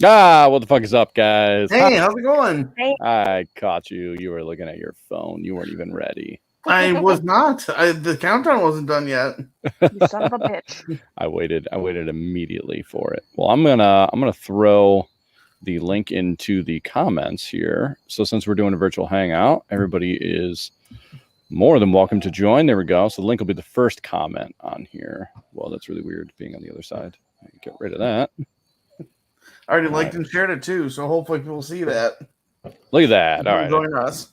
What the fuck is up, guys? Hey, how's it going? I caught you. You were looking at your phone. You weren't even ready. I was not. The countdown wasn't done yet. You son of a bitch. I waited immediately for it. Well, I'm gonna throw the link into the comments here. So since we're doing a virtual hangout, everybody is more than welcome to join. There we go. So the link will be the first comment on here. Well, that's really weird being on the other side. Get rid of that. I already liked and shared it too, so hopefully people see that. Look at that. All right. Join us.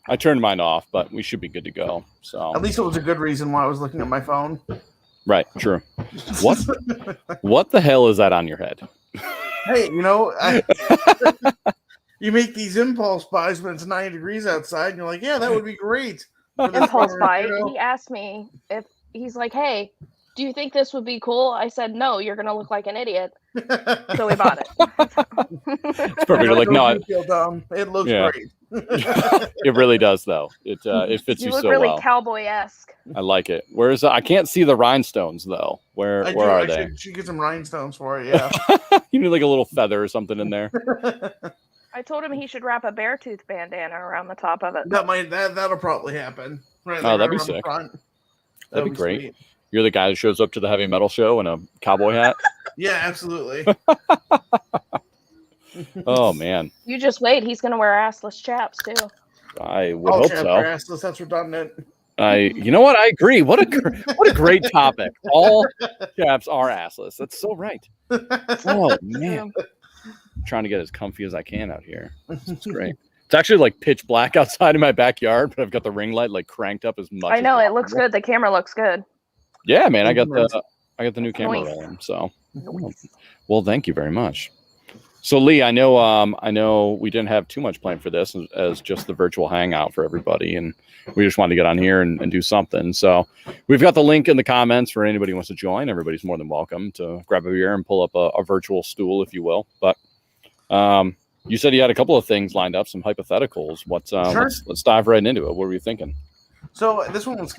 I turned mine off, but we should be good to go. So at least it was a good reason why I was looking at my phone. Right, true. What the hell is that on your head? Hey, you make these impulse buys when it's 90 degrees outside, and you're like, yeah, that would be great. Impulse buy. He asked me if he's like, hey, do you think this would be cool? I said, no, you're going to look like an idiot. So we bought it. It's perfect. Like, no, it looks great. It really does, though. It fits you so well. You look really cowboy-esque. I like it. Where's I can't see the rhinestones though. Where are they? Should get some rhinestones for it. Yeah. You need like a little feather or something in there. I told him he should wrap a bear tooth bandana around the top of it. That'll probably happen. Right, that'd be sick. That'd be great. Sweet. You're the guy who shows up to the heavy metal show in a cowboy hat. Yeah, absolutely. Oh man! You just wait. He's gonna wear assless chaps too. I would hope so. Assless, that's redundant. You know what? I agree. What a great topic. All chaps are assless. That's so right. Oh man! I'm trying to get as comfy as I can out here. It's great. It's actually like pitch black outside in my backyard, but I've got the ring light like cranked up as much. I know it looks good. The camera looks good. Yeah, man. I got the new camera rolling. So, well, thank you very much. So, Lee, I know we didn't have too much planned for this as just the virtual hangout for everybody, and we just wanted to get on here and do something. So, we've got the link in the comments for anybody who wants to join. Everybody's more than welcome to grab a beer and pull up a virtual stool, if you will. But you said you had a couple of things lined up, some hypotheticals. Sure. Let's dive right into it. What were you thinking? So this one was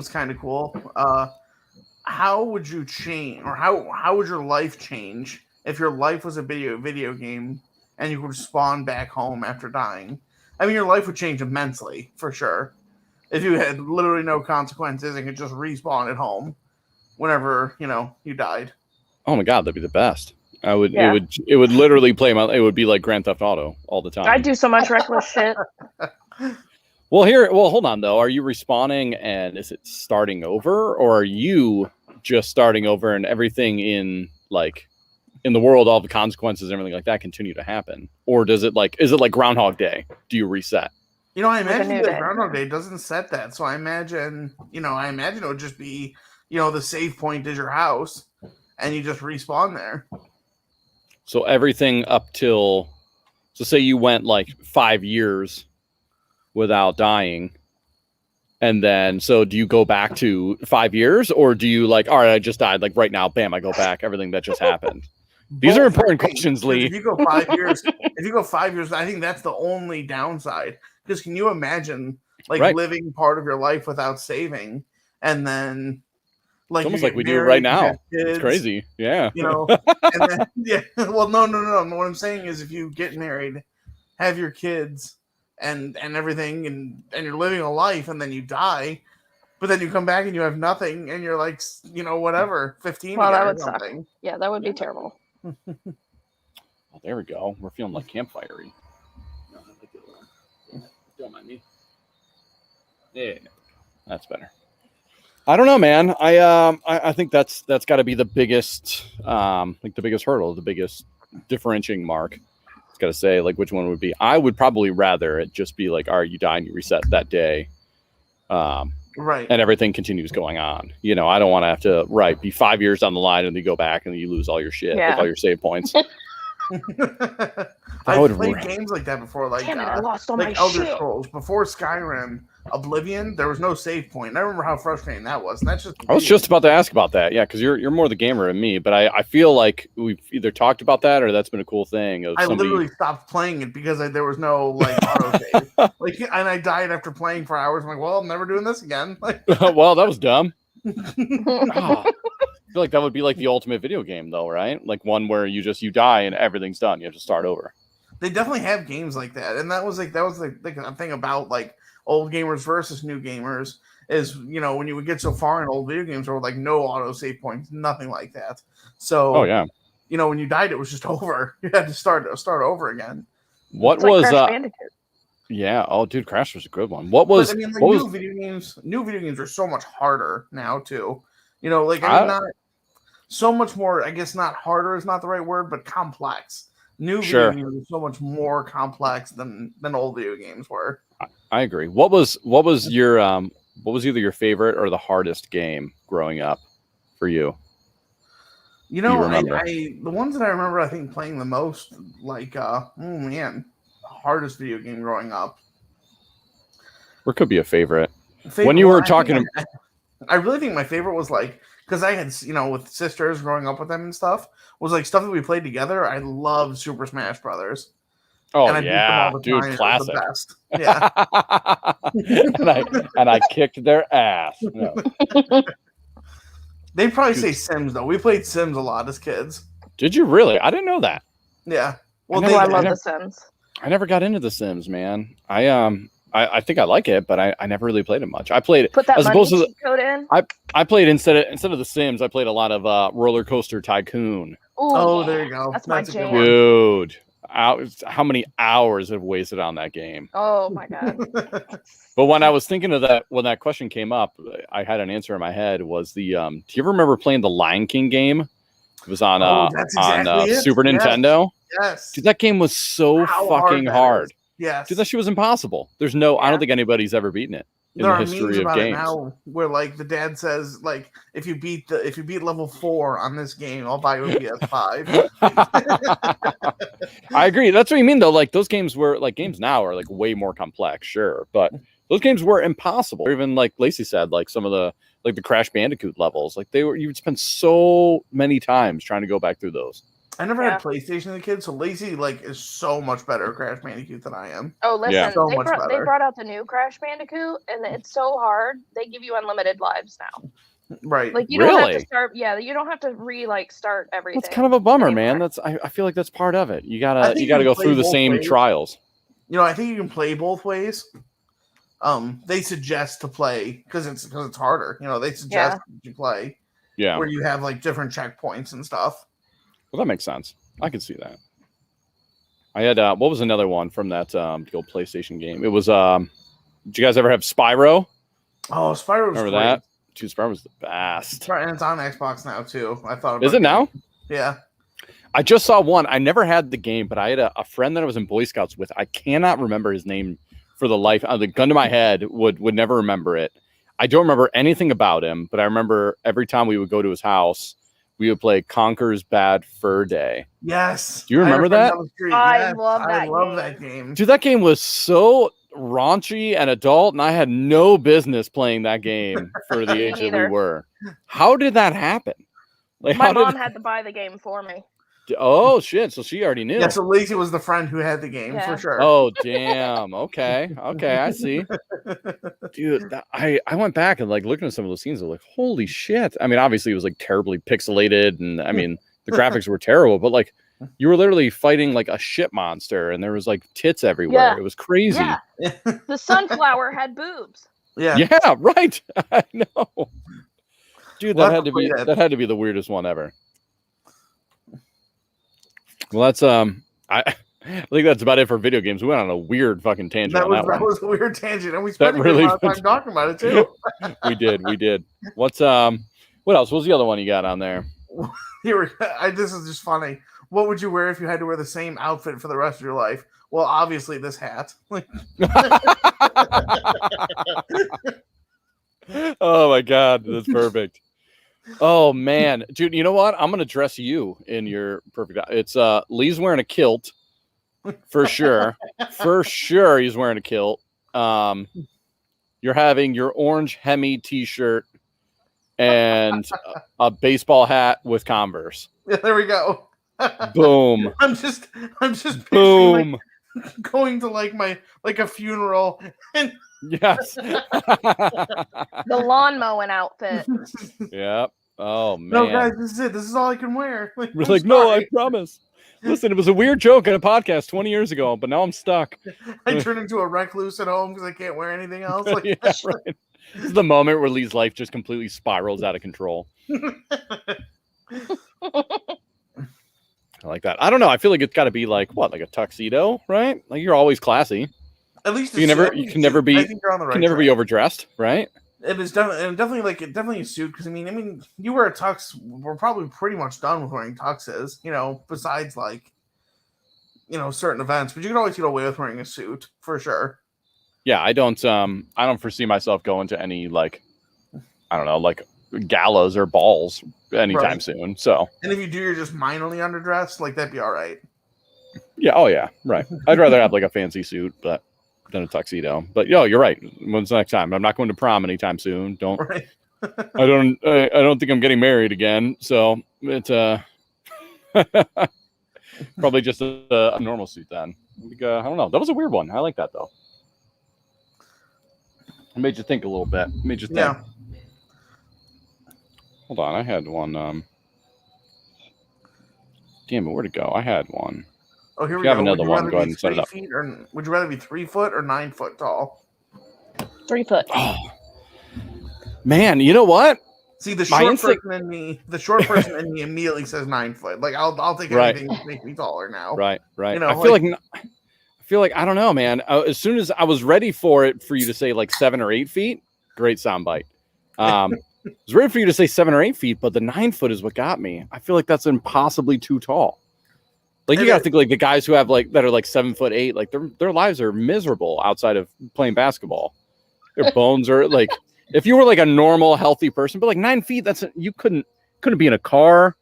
kind of cool. How would you change, or how would your life change if your life was a video game and you could spawn back home after dying? I mean, your life would change immensely, for sure. If you had literally no consequences and could just respawn at home whenever, you died. Oh my God, that'd be the best. It would literally play it would be like Grand Theft Auto all the time. I'd do so much reckless shit. Well, hold on though. Are you respawning and is it starting over, or are you just starting over and everything in the world, all the consequences and everything like that continue to happen? Or is it like Groundhog Day? Do you reset? I imagine that Groundhog Day doesn't set that. So I imagine it would just be, the save point is your house and you just respawn there. So everything up till, so say you went like 5 years without dying, and then so do you go back to 5 years, or do you all right, I just died, like right now, bam, I go back, everything that just happened? These are important questions, Lee. If you go 5 years, I think that's the only downside, because can you imagine living part of your life without saving, and then it's almost like we do right now. It's crazy. Yeah. And then, yeah. Well, no. What I'm saying is, if you get married, have your kids and everything, and you're living a life, and then you die, but then you come back and you have nothing, and you're like, whatever, 15. Well, that would suck. Yeah, that would be terrible. Well, there we go. We're feeling like campfire-y. Don't mind me. Yeah, that's better. I don't know, man. I think that's got to be the biggest, the biggest hurdle, the biggest differentiating mark. It's got to say, which one would be. I would probably rather it just be all right, you die and you reset that day, right, and everything continues going on. I don't want to have to be 5 years down the line and you go back and you lose all your shit with all your save points. I've played games like that before, Damn it, I lost all my Elder shit. Scrolls. Before Skyrim, Oblivion, there was no save point. And I remember how frustrating that was. And that's just I was just about to ask about that, yeah, because you're more the gamer than me, but I feel like we've either talked about that or that's been a cool thing. I literally stopped playing it because there was no auto save. And I died after playing for hours. I'm like, well, I'm never doing this again. Well, that was dumb. feel like that would be like the ultimate video game, though, right? Like one where you die and everything's done. You have to start over. They definitely have games like that, and that was the thing about like old gamers versus new gamers is, you know, when you would get so far in old video games, there were like no auto save points, nothing like that. So, oh yeah, you know, when you died, it was just over. You had to start over again. What It's was like Crash Bandicoot. Yeah. Oh, dude, Crash was a good one. What was? But, I mean, like what new was? video games are so much harder now too. You know, like I mean, not so much more. I guess not harder is not the right word, but complex. New Sure. video games are so much more complex than old video games were. I agree. What was your what was either your favorite or the hardest game growing up for you? You know, remember? the ones that I remember, I think playing the most, like, oh man, the hardest video game growing up. Or could be a favorite. Favorite, When you were talking, I really think my favorite was like, because I had, you know, with sisters growing up with them and stuff, was like stuff that we played together. I loved Super Smash Brothers. oh And I beat them yeah, all the dude, time. It was classic. the best. Yeah. and I kicked their ass. No. They'd probably say Sims though. We played Sims a lot as kids. Did you really? I didn't know that. Yeah. Well, I love The Sims. I never got into The Sims, man. I think I like it, but I never really played it much. I played Put that as money opposed to cheat code in. I played instead of The Sims, I played a lot of Roller Coaster Tycoon. Ooh, Oh, yeah. there you go. That's my a good jam. one. Dude, how many hours have wasted on that game? Oh my god. But when I was thinking of that, when that question came up, I had an answer in my head. Was the do you ever remember playing the Lion King game? It was on that's exactly it. Super Yes. Nintendo. Yes. Dude, that game was so How fucking that hard. is. Yes. Dude, that shit was impossible. There's no, I Yeah. don't think anybody's ever beaten it in There the are memes history of about it games. now where like the dad says like if you beat level 4 on this game, I'll buy you a PS5. I agree. That's what you mean though. Like those games were like games now are like way more complex, sure, but those games were impossible. Or even like Lacey said, like some of the like the Crash Bandicoot levels, like you would spend so many times trying to go back through those. I never had PlayStation as a kid, so Lacey like is so much better at Crash Bandicoot than I am. Oh, listen, Yeah. So they much brought better. out the new Crash Bandicoot, and it's so hard. They give you unlimited lives now. Right. Like you don't have Really? to start. Yeah, you don't have to start everything. That's kind of a bummer, man. anymore. I feel like that's part of it. You I gotta think you gotta you go play through the both same ways. trials. You know, I think you can play both ways. They suggest to play because it's harder. You know, they suggest you play Yeah. where you have like different checkpoints and stuff. Well, that makes sense. I can see that. I had what was another one from that the old PlayStation game? It was did you guys ever have Spyro? Oh, Spyro was Remember great. that? Dude, Spyro was the best. And it's on Xbox now too. I thought about Is it now? Yeah. I just saw one. I never had the game, but I had a friend that I was in Boy Scouts with. I cannot remember his name for the life. The gun to my head would never remember it. I don't remember anything about him, but I remember every time we would go to his house, we would play Conker's Bad Fur Day. Yes. Do you remember that? I love that I love game. that game. Dude, that game was so raunchy and adult, and I had no business playing that game for the Me age that we neither. were. How did that happen? Like, My how mom did? had to buy the game for me. Oh shit! So she already knew. Yeah, so Lacey was the friend who had the game Yeah. for sure. Oh damn. Okay. I see. Dude, I went back and like looking at some of those scenes. I was like, holy shit! I mean, obviously it was like terribly pixelated, and I mean the graphics were terrible, but like you were literally fighting like a shit monster, and there was like tits everywhere. Yeah. It was crazy. Yeah, the sunflower had boobs. Yeah. Yeah, right. I know. Dude, We'll that have had to to play be that. that had to be the weirdest one ever. Well, that's I think that's about it for video games. We went on a weird fucking tangent That on was that that one. was a weird tangent, and we spent a really good amount of time talking about it too. We did. What's what else? What's the other one you got on there? This is just funny. What would you wear if you had to wear the same outfit for the rest of your life? Well, obviously this hat. Oh my god, that's perfect. Oh man, dude, you know what? I'm gonna dress you in your perfect. It's Lee's wearing a kilt for sure. For sure, he's wearing a kilt. You're having your orange Hemi t-shirt and a baseball hat with Converse. Yeah, there we go. Boom. I'm just picturing Boom. like, going to like a funeral and Yes. The lawn mowing outfit. Yep. Oh man. No, guys, this is it. This is all I can wear. Like, We're I'm like, no, I sorry. promise. Listen, it was a weird joke in a podcast 20 years ago, but now I'm stuck. I turn into a recluse at home because I can't wear anything else. Like, Yeah, right. This is the moment where Lee's life just completely spirals out of control. I like that. I don't know. I feel like it's got to be like what, like a tuxedo, right? Like you're always classy. at least You can never be I think you're on the right can never be track. overdressed, right? It is definitely a suit because I mean you wear a tux. We're probably pretty much done with wearing tuxes. Besides like certain events, but you can always get away with wearing a suit for sure. Yeah, I don't foresee myself going to any like I don't know, like galas or balls anytime Right. soon. So And if you do, you're just minorly underdressed. Like that'd be all right. yeah, oh yeah, right. I'd rather have like a fancy suit, but than a tuxedo. But you're right. When's the next time? I'm not going to prom anytime soon. Don't Right. I don't think I'm getting married again. So it's probably just a normal suit then. I don't know. That was a weird one. I like that though. It made you think a little bit. It made you think. Yeah. Hold on, I had one. Damn it, where'd it go? I had one. Oh, here If we you have go. another Would you one, rather go ahead be and set it 3 up. feet, or would you rather be 3 foot or 9 foot tall? 3 foot. Oh, man, you know what? See, the My short instinct- person in me immediately says 9 foot. Like I'll take Right. anything to make me taller now. Right. You I know, feel like I don't know, man. As soon as I was ready for you to say like 7 or 8 feet, great soundbite. I was ready for you to say 7 or 8 feet, but the 9 foot is what got me. I feel like that's impossibly too tall. Like you got to think like the guys who have that are like 7'8", like their lives are miserable outside of playing basketball. Their bones are like, if you were like a normal healthy person, but like 9 feet, you couldn't be in a car,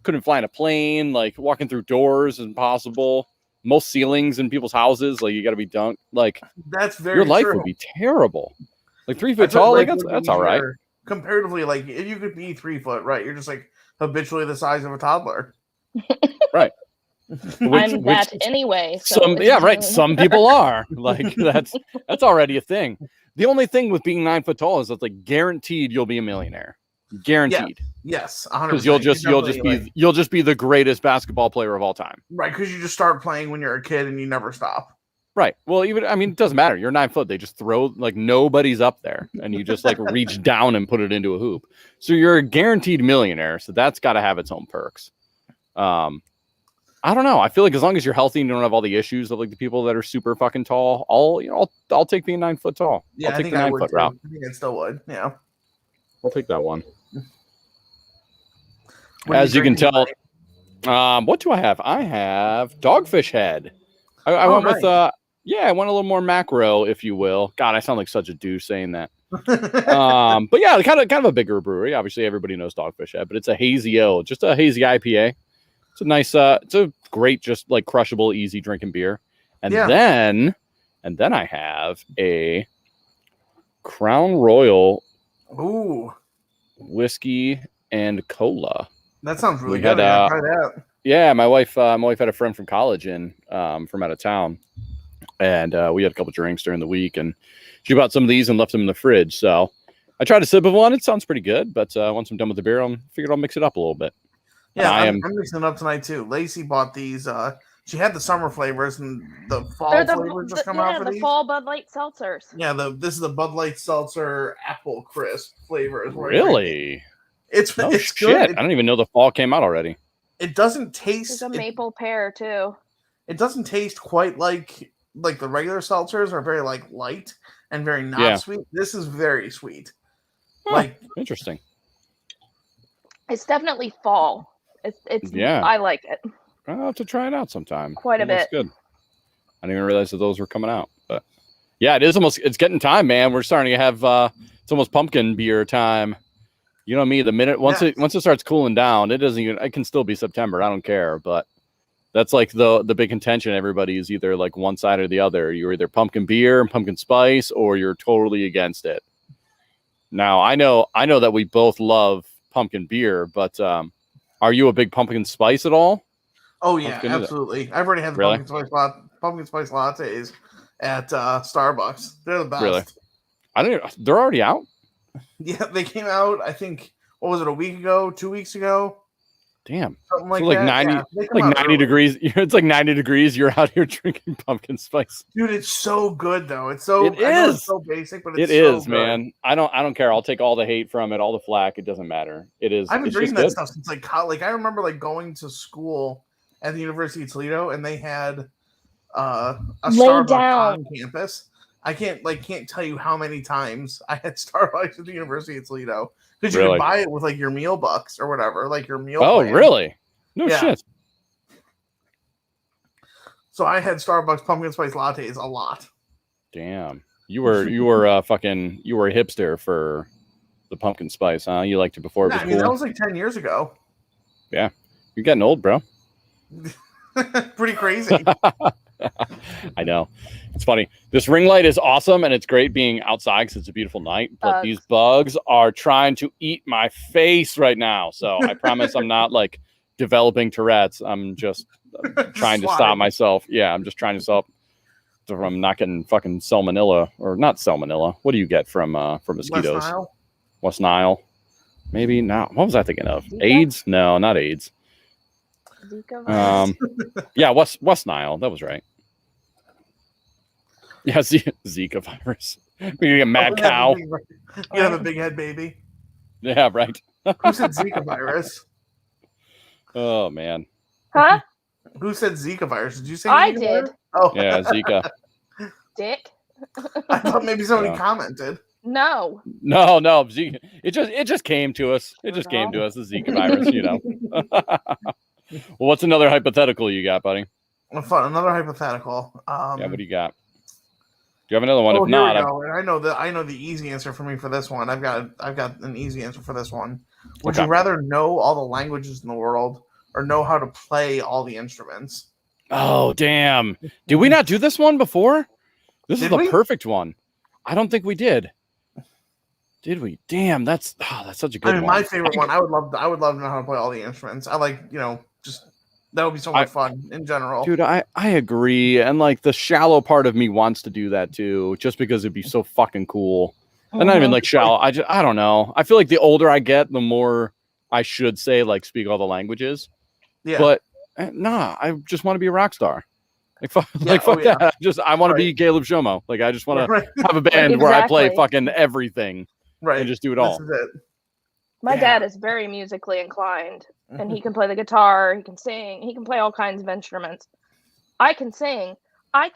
couldn't fly in a plane, like walking through doors is impossible. Most ceilings in people's houses, like you got to be dunked. Like that's very your life true. would be terrible. Like 3 foot That's tall, what like that's all right. Comparatively, like if you could be 3 foot, right? You're just like habitually the size of a toddler. Right. I'm that anyway. So Some people are like that's already a thing. The only thing with being 9 foot tall is that's like guaranteed you'll be a millionaire. Guaranteed. Yes, 100%. Because you'll just be the greatest basketball player of all time. Right, because you just start playing when you're a kid and you never stop. Right. Well, it doesn't matter. You're 9 foot. They just throw like nobody's up there, and you just like reach down and put it into a hoop. So you're a guaranteed millionaire. So that's got to have its own perks. I don't know. I feel like as long as you're healthy and you don't have all the issues of like the people that are super fucking tall, I'll take being 9 foot tall. Yeah, I'll take the 9 foot route. I think I still would. Yeah. I'll take that one. As you can tell, what do I have? I have Dogfish Head. I went with I went a little more macro, if you will. God, I sound like such a douche saying that. But yeah, kind of a bigger brewery. Obviously, everybody knows Dogfish Head, but it's a hazy ale, just a hazy IPA. It's a nice, it's a great, just like crushable, easy drinking beer. And then I have a Crown Royal whiskey and cola. That sounds really good. I gotta try that. Yeah, my wife had a friend from college from out of town, and we had a couple drinks during the week, and she bought some of these and left them in the fridge. So I tried a sip of one. It sounds pretty good, but once I'm done with the beer, I figured I'll mix it up a little bit. Yeah, I'm mixing it up tonight too. Lacey bought these. She had the summer flavors and the fall flavors just come out for these. Fall Bud Light seltzers. Yeah, this is the Bud Light seltzer apple crisp flavor. Really? It's shit. good. I don't even know the fall came out already. It doesn't taste. There's a maple pear too. It doesn't taste quite like the regular seltzers are very like light and very not sweet. This is very sweet. Interesting. It's definitely fall. It's I like it. I'll have to try it out sometime. Quite a bit. Good. I didn't even realize that those were coming out. But yeah, it's getting time, man. We're starting to have it's almost pumpkin beer time. You know me, the minute once it starts cooling down, it can still be September. I don't care. But that's like the big contention. Everybody is either like one side or the other. You're either pumpkin beer and pumpkin spice, or you're totally against it. Now I know that we both love pumpkin beer, but are you a big pumpkin spice at all? Oh yeah, absolutely. I've already had the pumpkin spice lattes at Starbucks. They're the best. Really? They're already out? Yeah, they came out. I think what was it, a week ago, 2 weeks ago? Damn. Something like so like that. 90, yeah, like 90 degrees. It's like 90 degrees. You're out here drinking pumpkin spice. Dude, it's so good though. It's so It I know is. it's so basic, but it's It so is, good. man. I don't care. I'll take all the hate from it, all the flack. It doesn't matter. It is. I've been it's drinking just that good. stuff since like college. Like I remember like going to school at the University of Toledo, and they had a Starbucks on campus. I can't tell you how many times I had Starbucks at the University of Toledo because you could buy it with like your meal bucks or whatever, like your meal. Oh, plan. really? No shit. So I had Starbucks pumpkin spice lattes a lot. Damn. You were a hipster for the pumpkin spice, huh? You liked it before it was cool. That was like 10 years ago. Yeah. You're getting old, bro. Pretty crazy. I know. It's funny. This ring light is awesome, and it's great being outside because it's a beautiful night. But these bugs are trying to eat my face right now. So I promise I'm not like developing Tourette's. I'm just trying to stop myself. Yeah, I'm just trying to stop from not getting fucking salmonella, or not salmonella. What do you get from mosquitoes? West Nile. Maybe not. What was I thinking of? Zika? AIDS? No, not AIDS. Zika virus. Yeah, West Nile. That was right. Yeah, Zika virus. We're gonna get mad cow. You have a big head baby. Yeah, right. Who said Zika virus? Oh man. Huh? Who said Zika virus? Did you say? I Zika did. Virus? Oh yeah, Zika. Dick. I thought maybe somebody commented. No. Zika. It just came to us. It just came to us. The Zika virus, you know. Well, what's another hypothetical you got, buddy? Another hypothetical. Yeah, what do you got? Do you have another one? If not, I know the easy answer for me for this one. I've got an easy answer for this one. Would you rather know all the languages in the world or know how to play all the instruments? Oh, damn. Did we not do this one before? This is the perfect one. I don't think we did. Did we? Damn, that's such a good one. My favorite one. I would love to know how to play all the instruments. I like, just that would be so much fun in general. Dude, I agree. And like the shallow part of me wants to do that too, just because it'd be so fucking cool. And not even like shallow. I don't know. I feel like the older I get, the more I should say like speak all the languages. Yeah. But nah, I just want to be a rock star. Like fuck that. I want to be Caleb Shomo. Like I just want to have a band where I play fucking everything. Right. And just do it all. This is it. My dad is very musically inclined, and he can play the guitar, he can sing, he can play all kinds of instruments. I can sing. I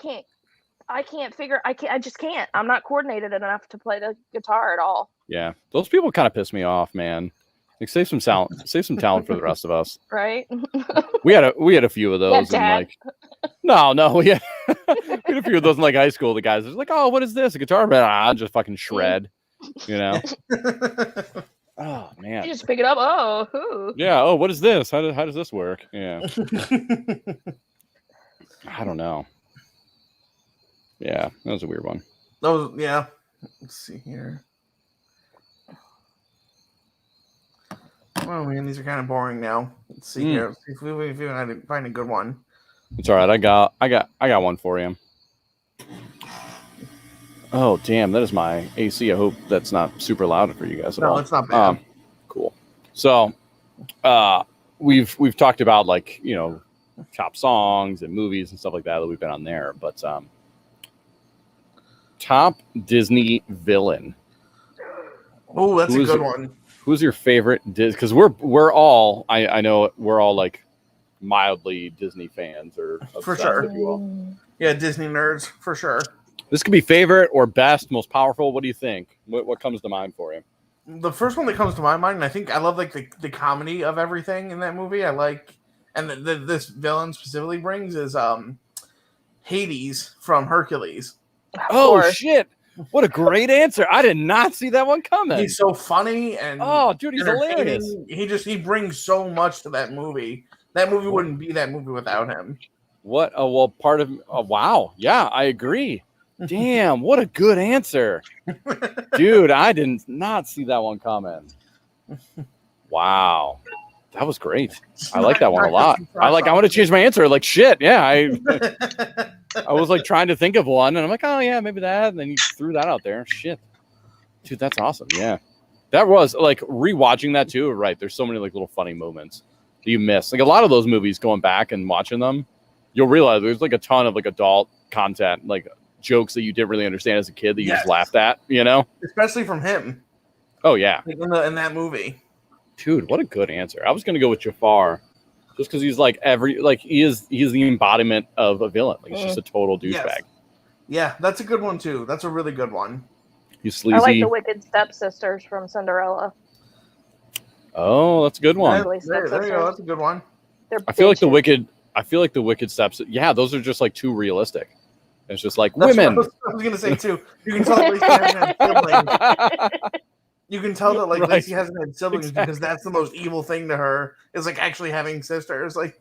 just can't. I'm not coordinated enough to play the guitar at all. Yeah. Those people kind of piss me off, man. Like save some talent for the rest of us. Right? We had a few of those and like no, we had a few of those in like high school. The guys are like, "Oh, what is this? A guitar?" But I'll just fucking shred. You know. Oh man! You just pick it up. Oh, who? Yeah. Oh, what is this? How does this work? Yeah. I don't know. Yeah, that was a weird one. Yeah. Let's see here. Oh man, these are kind of boring now. Let's see here. Let's see if we can find a good one. It's all right. I got one for you. Oh, damn. That is my AC. I hope that's not super loud for you guys at all. No, it's not bad. Cool. So we've talked about like, top songs and movies and stuff like that we've been on there. But top Disney villain. Oh, that's a good one. Who's your favorite? Because we're all, I know we're all like mildly Disney fans or for sure. If you will. Yeah, Disney nerds for sure. This could be favorite or best, most powerful. What do you think? What comes to mind for you? The first one that comes to my mind, and I think I love like the comedy of everything in that movie. I like, and this villain specifically brings is Hades from Hercules. Oh shit! What a great answer! I did not see that one coming. He's so funny and dude, he's hilarious. He brings so much to that movie. That movie wouldn't be that movie without him. What? Part of. Wow. Yeah, I agree. Damn, what a good answer. Dude, I did not see that one coming. Wow. That was great. I like that one a lot. I want to change my answer. Like shit. Yeah, I was like trying to think of one and I'm like, oh yeah, maybe that. And then you threw that out there. Shit. Dude, that's awesome. Yeah. That was like rewatching that too. Right. There's so many like little funny moments that you miss. Like a lot of those movies going back and watching them, you'll realize there's like a ton of like adult content, like jokes that you didn't really understand as a kid that you just laughed at, you know? Especially from him. Oh yeah. Like in that movie. Dude, what a good answer. I was going to go with Jafar just because he's like he is the embodiment of a villain. Like he's just a total douchebag. Yes. Yeah, that's a good one too. That's a really good one. He's sleazy. I like the wicked stepsisters from Cinderella. Oh, that's a good one. There you go. That's a good one. I feel like the wicked steps. Yeah, those are just like too realistic. It's just like women. I was gonna say too. You can tell that Lacey hasn't had siblings. You can tell that like Lacey hasn't had siblings because that's the most evil thing to her is like actually having sisters. Like,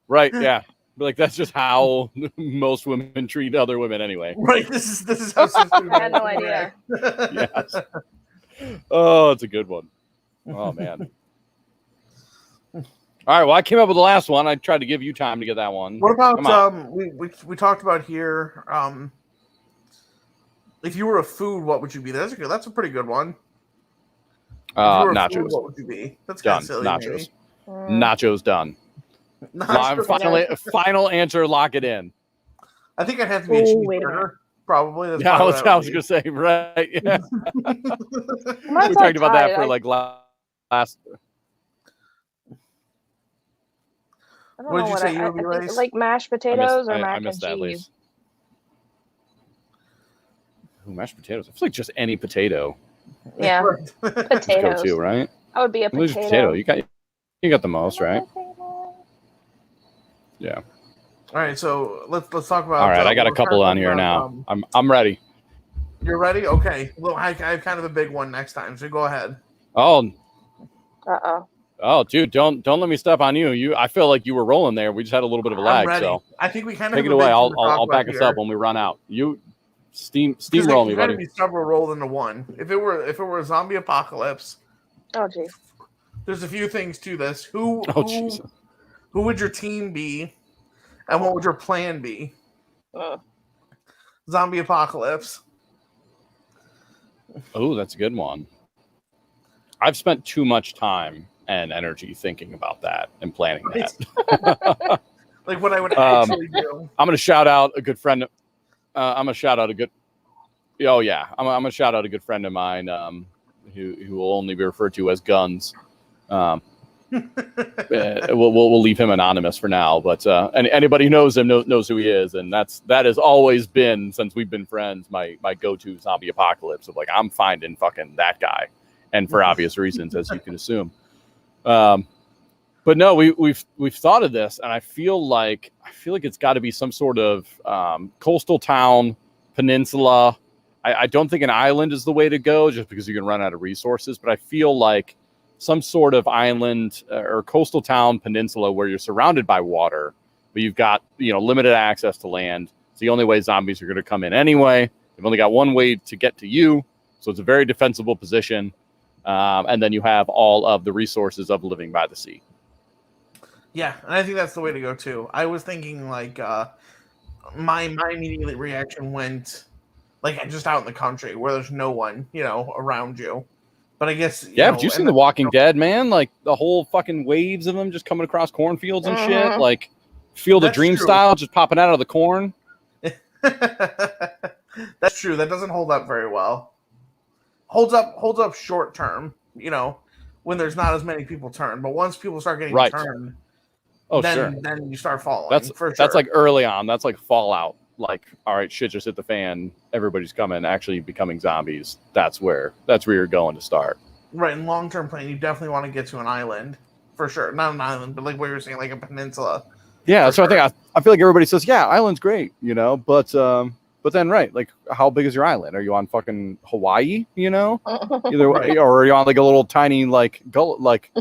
right? Yeah. But like that's just how most women treat other women anyway. Right. This is how sisters. I had no idea. Yes. Oh, it's a good one. Oh man. All right. Well, I came up with the last one. I tried to give you time to get that one. What about we talked about here? If you were a food, what would you be? That's a pretty good one. Nachos. Food, what would you be? That's done. Silly, Nachos. Nachos done. Final answer. Lock it in. I think I'd have to be a cheeseburger. Probably. That's I was gonna say, right? Yeah. We talked about that for like last. What did you say? You would be like mashed potatoes or mac and cheese? Ooh, mashed potatoes. I feel like just any potato. Yeah, potatoes. Go to, right? I would be a potato. You got the most, right? Yeah. All right, so let's talk about. All right, I got a couple on here now. I'm ready. You're ready? Okay. Well, I have kind of a big one next time, so go ahead. Oh. Uh-oh. Oh, dude, don't let me step on you. I feel like you were rolling there. We just had a little bit of a lag, so I think we kind of take it away. I'll back us up when we run out. You steamroll me, buddy. Be several rolled into one. If it were a zombie apocalypse. Oh, geez. There's a few things to this. Who would your team be, and what would your plan be? Zombie apocalypse. Oh, that's a good one. I've spent too much time and energy thinking about that and planning that. Like what I would actually do. I'm going to shout out a good friend. I'm going to shout out a good. Oh yeah, I'm going to shout out a good friend of mine who will only be referred to as Guns. We'll leave him anonymous for now, but and anybody who knows him knows who he is, and that has always been, since we've been friends, my go-to zombie apocalypse of like I'm finding fucking that guy, and for obvious reasons, as you can assume. But no, we've thought of this, and I feel like it's got to be some sort of coastal town, peninsula. I don't think an island is the way to go, just because you can run out of resources. But I feel like some sort of island or coastal town, peninsula, where you're surrounded by water, but you've got limited access to land. It's the only way zombies are going to come in anyway. They've only got one way to get to you, so it's a very defensible position. And then you have all of the resources of living by the sea. Yeah, and I think that's the way to go too. I was thinking like my immediate reaction went like just out in the country where there's no one, around you. But I guess have you seen The Walking Dead, man? Like the whole fucking waves of them just coming across cornfields and shit. Like Field of Dream style, just popping out of the corn. That's true. That doesn't hold up very well. Holds up short term, when there's not as many people turned. But once people start getting turned, then you start falling. That's like early on. That's like Fallout. Like, all right, shit just hit the fan. Everybody's actually becoming zombies. That's where you're going to start. Right. In long-term plan, you definitely want to get to an island for sure. Not an island, but like what you were saying, like a peninsula. Yeah. So sure. I feel like everybody says, yeah, island's great, but then right, like how big is your island? Are you on fucking Hawaii? Either way, or are you on like a little tiny like Gilligan's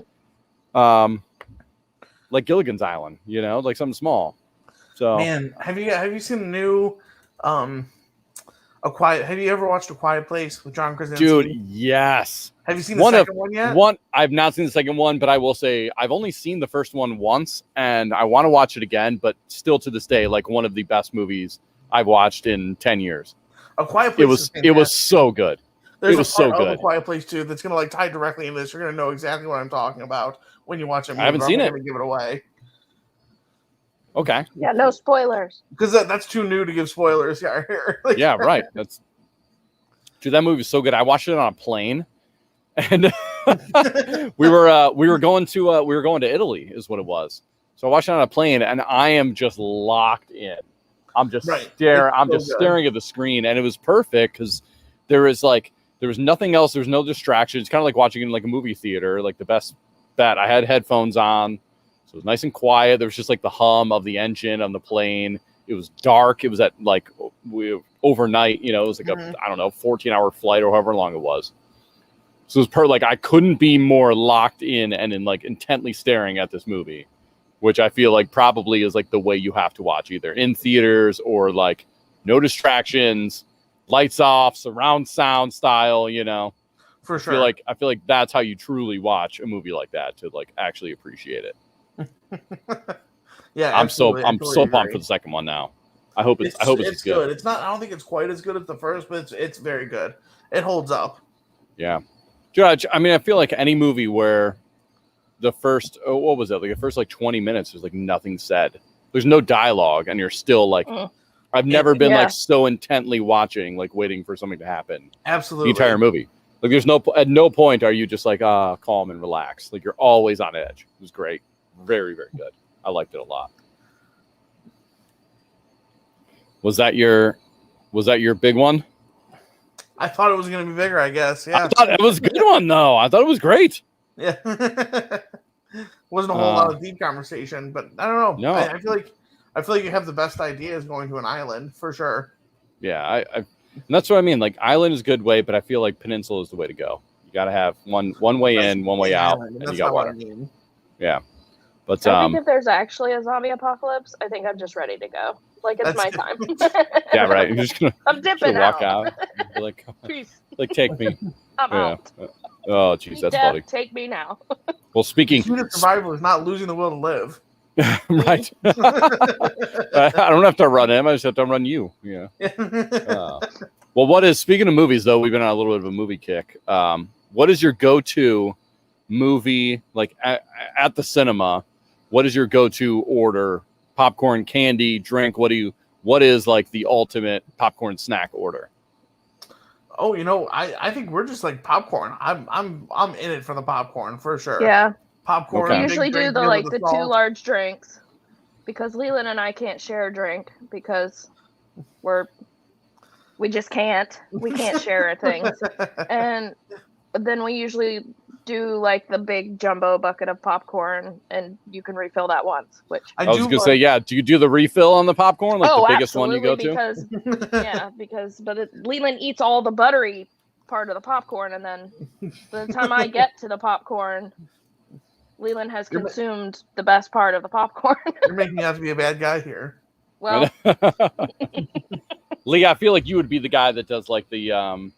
Island? Like something small. So man, have you seen the new have you ever watched A Quiet Place with John Krasinski? Dude, yes. Have you seen the second one yet? I've not seen the second one, but I will say I've only seen the first one once, and I want to watch it again, but still to this day, like one of the best movies I've watched in 10 years. A Quiet Place. It was so good. There's It was a part so of good. A Quiet Place 2 that's going to like tie directly into this. You're going to know exactly what I'm talking about when you watch it. I haven't seen it. I'm going to give it away. Okay. Yeah, no spoilers. Because that's too new to give spoilers. Yeah, like, Yeah, right. Dude, that movie was so good. I watched it on a plane, and we were going to Italy, is what it was. So I watched it on a plane, and I am just locked in. I'm just staring. I'm just staring at the screen, and it was perfect because there was nothing else. There was no distractions. It's kind of like watching in like a movie theater. Like the best bet. I had headphones on, so it was nice and quiet. There was just like the hum of the engine on the plane. It was dark. It was at like overnight. You know, it was like a 14-hour flight or however long it was. So it was like I couldn't be more locked in and in like intently staring at this movie, which I feel like probably is like the way you have to watch, either in theaters or like no distractions, lights off, surround sound style, you know. For sure. I feel like that's how you truly watch a movie like that, to like actually appreciate it. Yeah, I'm so absolutely pumped for the second one now. I hope it's good. It's not. I don't think it's quite as good as the first, but it's very good. It holds up. Yeah, Judge. I mean, I feel like any movie where the first what was it, like the first like 20 minutes, there's like nothing said. There's no dialogue, and you're still like, I've never been like so intently watching, like waiting for something to happen. Absolutely, the entire movie. Like, there's at no point are you just like calm and relaxed. Like, you're always on edge. It was great, very very good. I liked it a lot. Was that your big one? I thought it was going to be bigger, I guess. Yeah. I thought it was a good one, though. I thought it was great. Yeah. Wasn't a whole lot of deep conversation, but I don't know. No. I feel like you have the best ideas going to an island, for sure. Yeah, and that's what I mean. Like, island is a good way, but I feel like peninsula is the way to go. You got to have one way in, one way out, and you got water. Yeah. But I think if there's actually a zombie apocalypse, I think I'm just ready to go. Like, it's my time. Yeah, right. You're just gonna. I'm dipping walk out. Be like, Peace. Like, take me. I'm out. Oh, jeez, that's funny. Take me now. Well, speaking. Survival is not losing the will to live. Right. I don't have to run him. I just have to run you. Yeah. Well, speaking of movies, though, we've been on a little bit of a movie kick. What is your go-to movie, like at the cinema? What is your go-to order? Popcorn, candy, drink. What is like the ultimate popcorn snack order? Oh, I think we're just like popcorn. I'm in it for the popcorn for sure. Yeah. Popcorn. We usually do the 2 large drinks, because Leland and I can't share a drink because we just can't. We can't share things. And then we usually do like the big jumbo bucket of popcorn, and you can refill that once. Which I was gonna say, yeah. Do you do the refill on the popcorn, like the biggest one you go to? Because Leland eats all the buttery part of the popcorn, and then by the time I get to the popcorn, Leland has consumed the best part of the popcorn. You're making me out to be a bad guy here. Well, Lee, I feel like you would be the guy that does like the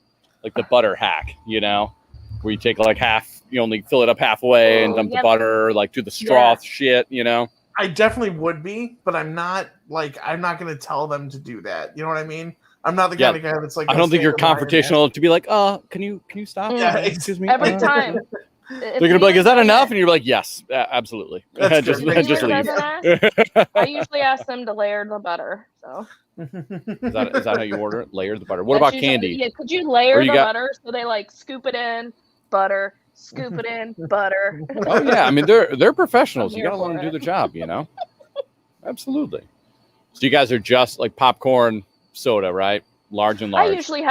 butter hack, where you take like half, you only fill it up halfway and dump the butter, like do the straw shit, I definitely would be, but I'm not going to tell them to do that. You know what I mean? I'm not the kind of guy that's like. I don't think you're confrontational to be like, can you stop? Yeah, excuse me. Every time. They're gonna be like, "Is that enough?" And you're like, "Yes, absolutely." Just leave. I usually ask them to layer the butter. So is that how you order it? Layer the butter. What about candy? Yeah, could you layer the butter so they like scoop it in, butter, scoop it in, butter? Oh yeah, I mean they're professionals. You gotta let them do their job, Absolutely. So you guys are just like popcorn, soda, right? Large and large. I usually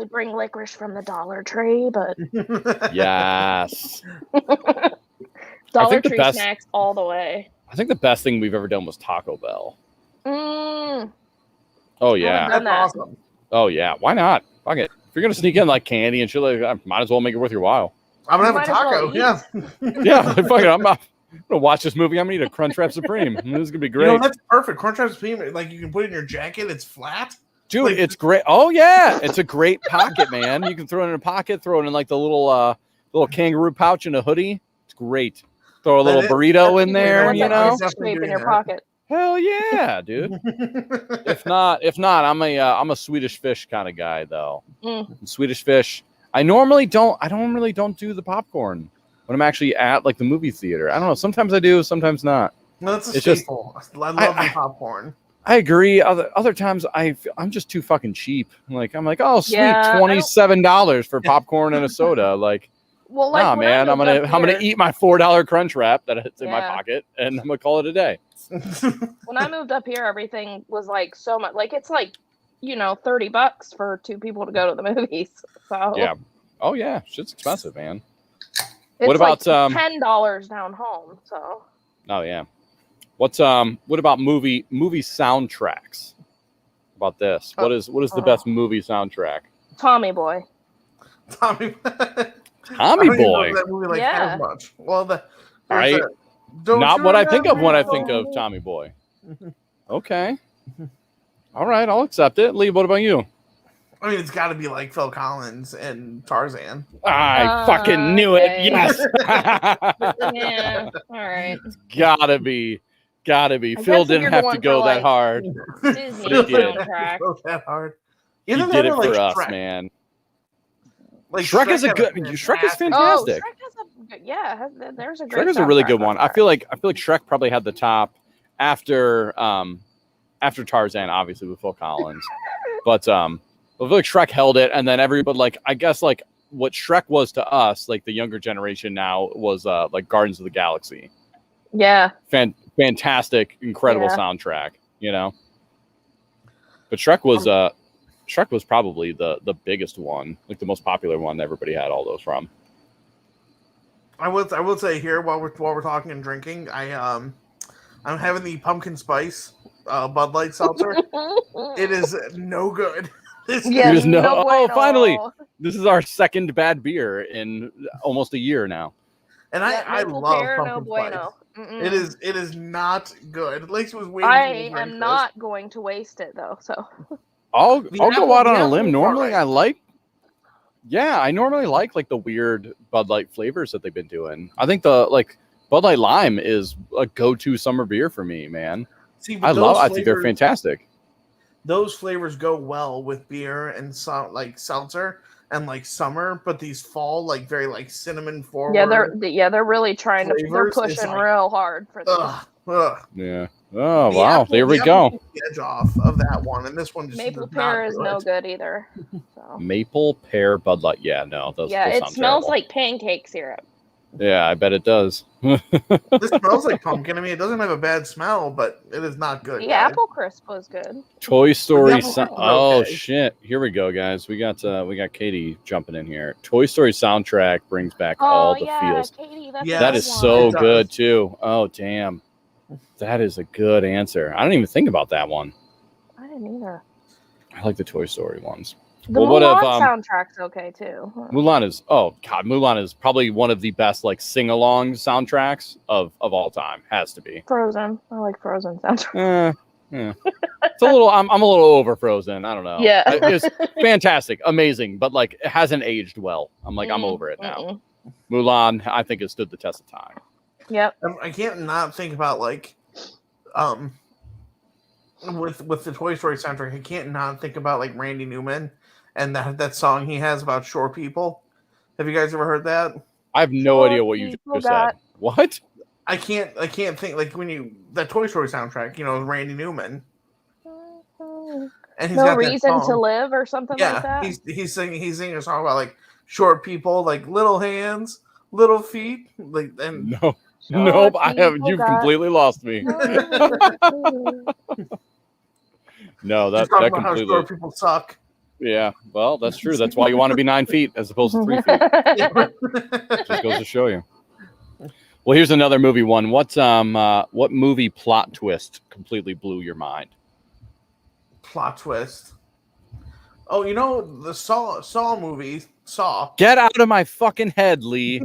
bring licorice from the Dollar Tree, but yes. Dollar Tree snacks all the way. I think the best thing we've ever done was Taco Bell. Oh yeah, that's awesome. Oh yeah, why not? Fuck it. If you're gonna sneak in like candy and shit, like, might as well make it worth your while. I'm gonna have a taco. Yeah. Yeah. Fuck it. I'm gonna watch this movie. I'm gonna eat a Crunchwrap Supreme. This is gonna be great. That's perfect. Crunchwrap Supreme, like you can put it in your jacket. It's flat. Dude, it's great. Oh yeah, it's a great pocket, man. You can throw it in a pocket, throw it in like the little kangaroo pouch in a hoodie. It's great. Throw a little burrito in there, Shape in your pocket. Hell yeah, dude. If not, I'm a Swedish Fish kind of guy though. Swedish Fish. I normally don't. I don't really don't do the popcorn when I'm actually at like the movie theater. I don't know. Sometimes I do, sometimes not. No, that's a It's just- staple. I love the popcorn. I agree. Other times I'm just too fucking cheap. I'm like, oh sweet, Yeah, I don't- $27 for popcorn and a soda. Like, Well, like nah, when I man, I'm moved gonna up here- eat my $4 crunch wrap that's in my Yeah. pocket, and I'm gonna call it a day. When I moved up here, everything was like so much. Like it's like, $30 for two people to go to the movies. So Yeah. Oh yeah, shit's expensive, man. it's What about, like $10 down home? So Oh yeah. What about movie soundtracks? About this? What is the best movie soundtrack? Tommy Boy. Tommy Tommy Boy. That movie Yeah. has much. Well, Right. Not what I think of when I think of Tommy Boy. Okay. All right, I'll accept it. Lee, what about you? I mean, it's got to be like Phil Collins and Tarzan. I fucking knew it. Okay. Yes. Yeah. All right. Gotta be. I Phil guess if didn't you're have to going go for, that like, hard. Disney He did. soundtrack. Go that hard. He Either did that it or, like, for us, Shrek. man. Like Shrek is a had good. Shrek is fantastic. Oh, Shrek has a good, yeah. There's a great. Shrek is a really soundtrack good on one. I feel like Shrek probably had the top after Tarzan, obviously with Phil Collins, but I feel like Shrek held it, and then everybody I guess what Shrek was to us, like the younger generation now, was like Guardians of the Galaxy. Yeah. Fantastic, incredible Yeah. soundtrack, But Shrek was probably the biggest one, like the most popular one. Everybody had all those from. I will say here while we're talking and drinking, I'm having the pumpkin spice Bud Light seltzer. It is no good. Yeah, There's no- no oh, bueno. finally. This is our second bad beer in almost a year now. And Yeah, I maple love pear, pumpkin no bueno. spice. Mm-mm. It is not good. Lacey was waiting. I for me to drink am this. not going to waste it though. So I'll The go apple- out the on a apple limb. is Normally, alright. I normally like the weird Bud Light flavors that they've been doing. I think the Bud Light Lime is a go-to summer beer for me, man. See, but I think they're fantastic. Those flavors go well with beer and seltzer and summer, but these fall very cinnamon forward. they're really trying to. They're flavors, it's pushing like- real hard for this. Ugh. Yeah. Oh The wow! apple- There we the go. apple took the edge off of that one, and this one just Maple does not pear is do no it. good either. So. Maple pear Bud Light. Yeah, no, those. Yeah, those it sound smells terrible. like pancake syrup. Yeah, I bet it does. This smells like pumpkin. I mean, it doesn't have a bad smell, but it is not good. The guys. apple crisp was good. Toy Story. apple was Oh okay. shit! Here we go, guys. We got Katie jumping in here. Toy Story soundtrack brings back all the feels. Katie, that's Yeah, a That good is one. so It does. good too. Oh damn, that is a good answer. I didn't even think about that one. I didn't either. I like the Toy Story ones. The Well, what Mulan if, soundtrack's okay too. Mulan is probably one of the best sing along soundtracks of all time. Has to be. Frozen. I like Frozen soundtrack. Yeah. It's a little. I'm a little over Frozen. I don't know. Yeah. It's fantastic, amazing, but it hasn't aged well. I'm over it now. Mm-mm. Mulan, I think, has stood the test of time. Yep. I can't not think about with the Toy Story soundtrack. I can't not think about Randy Newman and that song he has about short people. Have you guys ever heard that? I have no Short idea what you people just got- said. What? I can't think when that Toy Story soundtrack. Randy Newman, and he's No got that reason to song. live or something like that. he's singing a song about short people, little hands, little feet, and No. Short Nope. I have. people You've got- completely lost me. No, he's that talking about how completely. short people suck. Yeah. Well, that's true. That's why you want to be 9 feet as opposed to 3 feet. Just goes to show you. Well, here's another movie one. What movie plot twist completely blew your mind? Plot twist. Oh, the Saw movie. Saw. Get out of my fucking head, Lee.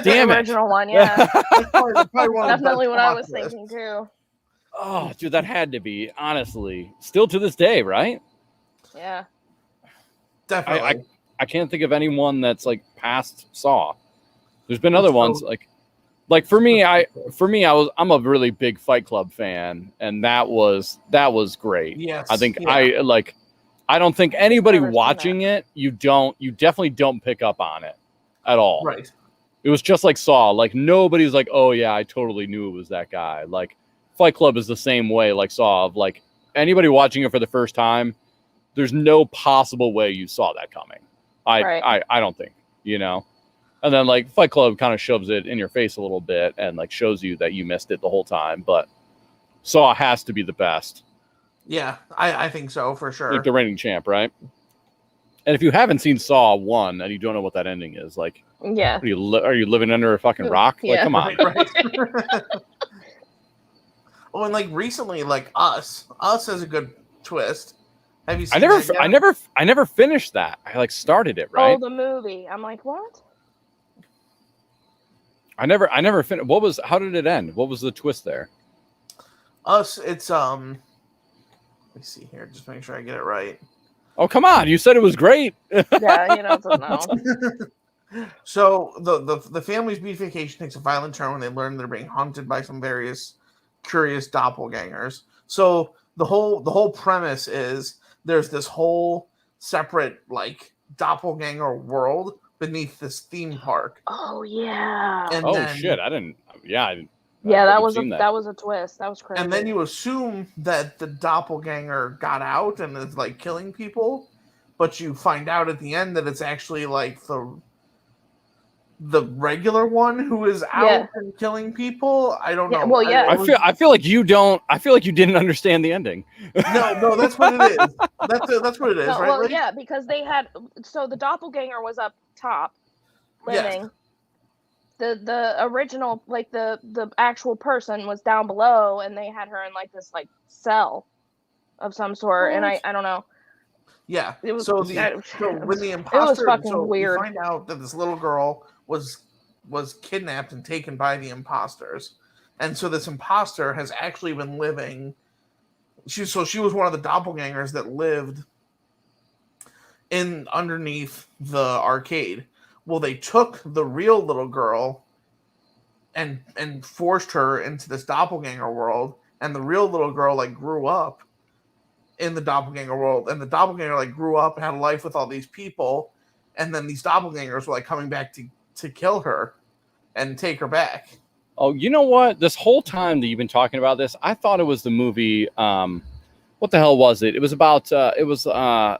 Damn The it. original one, yeah. That's probably one of the Definitely best what I plot was twists. thinking too. Oh, dude, that had to be, honestly. Still to this day, right? Yeah. Definitely. I can't think of anyone that's past Saw. There's been other ones for me, I'm a really big Fight Club fan, and that was great. Yes. I think yeah. I don't think anybody Never seen watching it, you definitely don't pick up on it at all. Right. It was just like Saw. Like nobody's like, oh yeah, I totally knew it was that guy. Like Fight Club is the same way, like Saw. Of like anybody watching it for the first time, there's no possible way you saw that coming. I don't think, you know. And then like Fight Club kind of shoves it in your face a little bit and like shows you that you missed it the whole time. But Saw has to be the best. Yeah, I think so for sure. Like the reigning champ, right? And if you haven't seen Saw 1 and you don't know what that ending is, like, Yeah. are you living under a fucking rock? Yeah. Like, come on. Right. Oh, and like recently, like Us has a good twist. Have you seen that yet? I never finished that. I like started it, right? Oh, the movie. I'm like, what? I never finished. How did it end? What was the twist there? Us, it's let me see here, just make sure I get it right. Oh, come on. You said it was great. Yeah, you know, it's no. So the family's beatification takes a violent turn when they learn they're being hunted by some various curious doppelgangers. So the whole premise is there's this whole separate like doppelganger world beneath this theme park. Oh yeah. And shit! I didn't. Yeah, that was a twist. That was crazy. And then you assume that the doppelganger got out and is like killing people, but you find out at the end that it's actually like the regular one who is out and killing people. I don't know. Well, yeah. I feel like you don't. I feel like you didn't understand the ending. No, that's what it is. That's what it is, no, right? Well, yeah, because they had the doppelganger was up top, living. Yes. The original, like the actual person was down below, and they had her in like this like cell of some sort, and I don't know. Yeah. It was, so when the imposter, it was fucking weird. You find out that this little girl was kidnapped and taken by the imposters, and so this imposter has actually been living. She was one of the doppelgangers that lived in underneath the arcade. Well, they took the real little girl and forced her into this doppelganger world, and the real little girl like grew up in the doppelganger world, and the doppelganger like grew up and had a life with all these people, and then these doppelgangers were like coming back to kill her and take her back. Oh, you know what? This whole time that you've been talking about this, I thought it was the movie. What the hell was it? It was about. It was a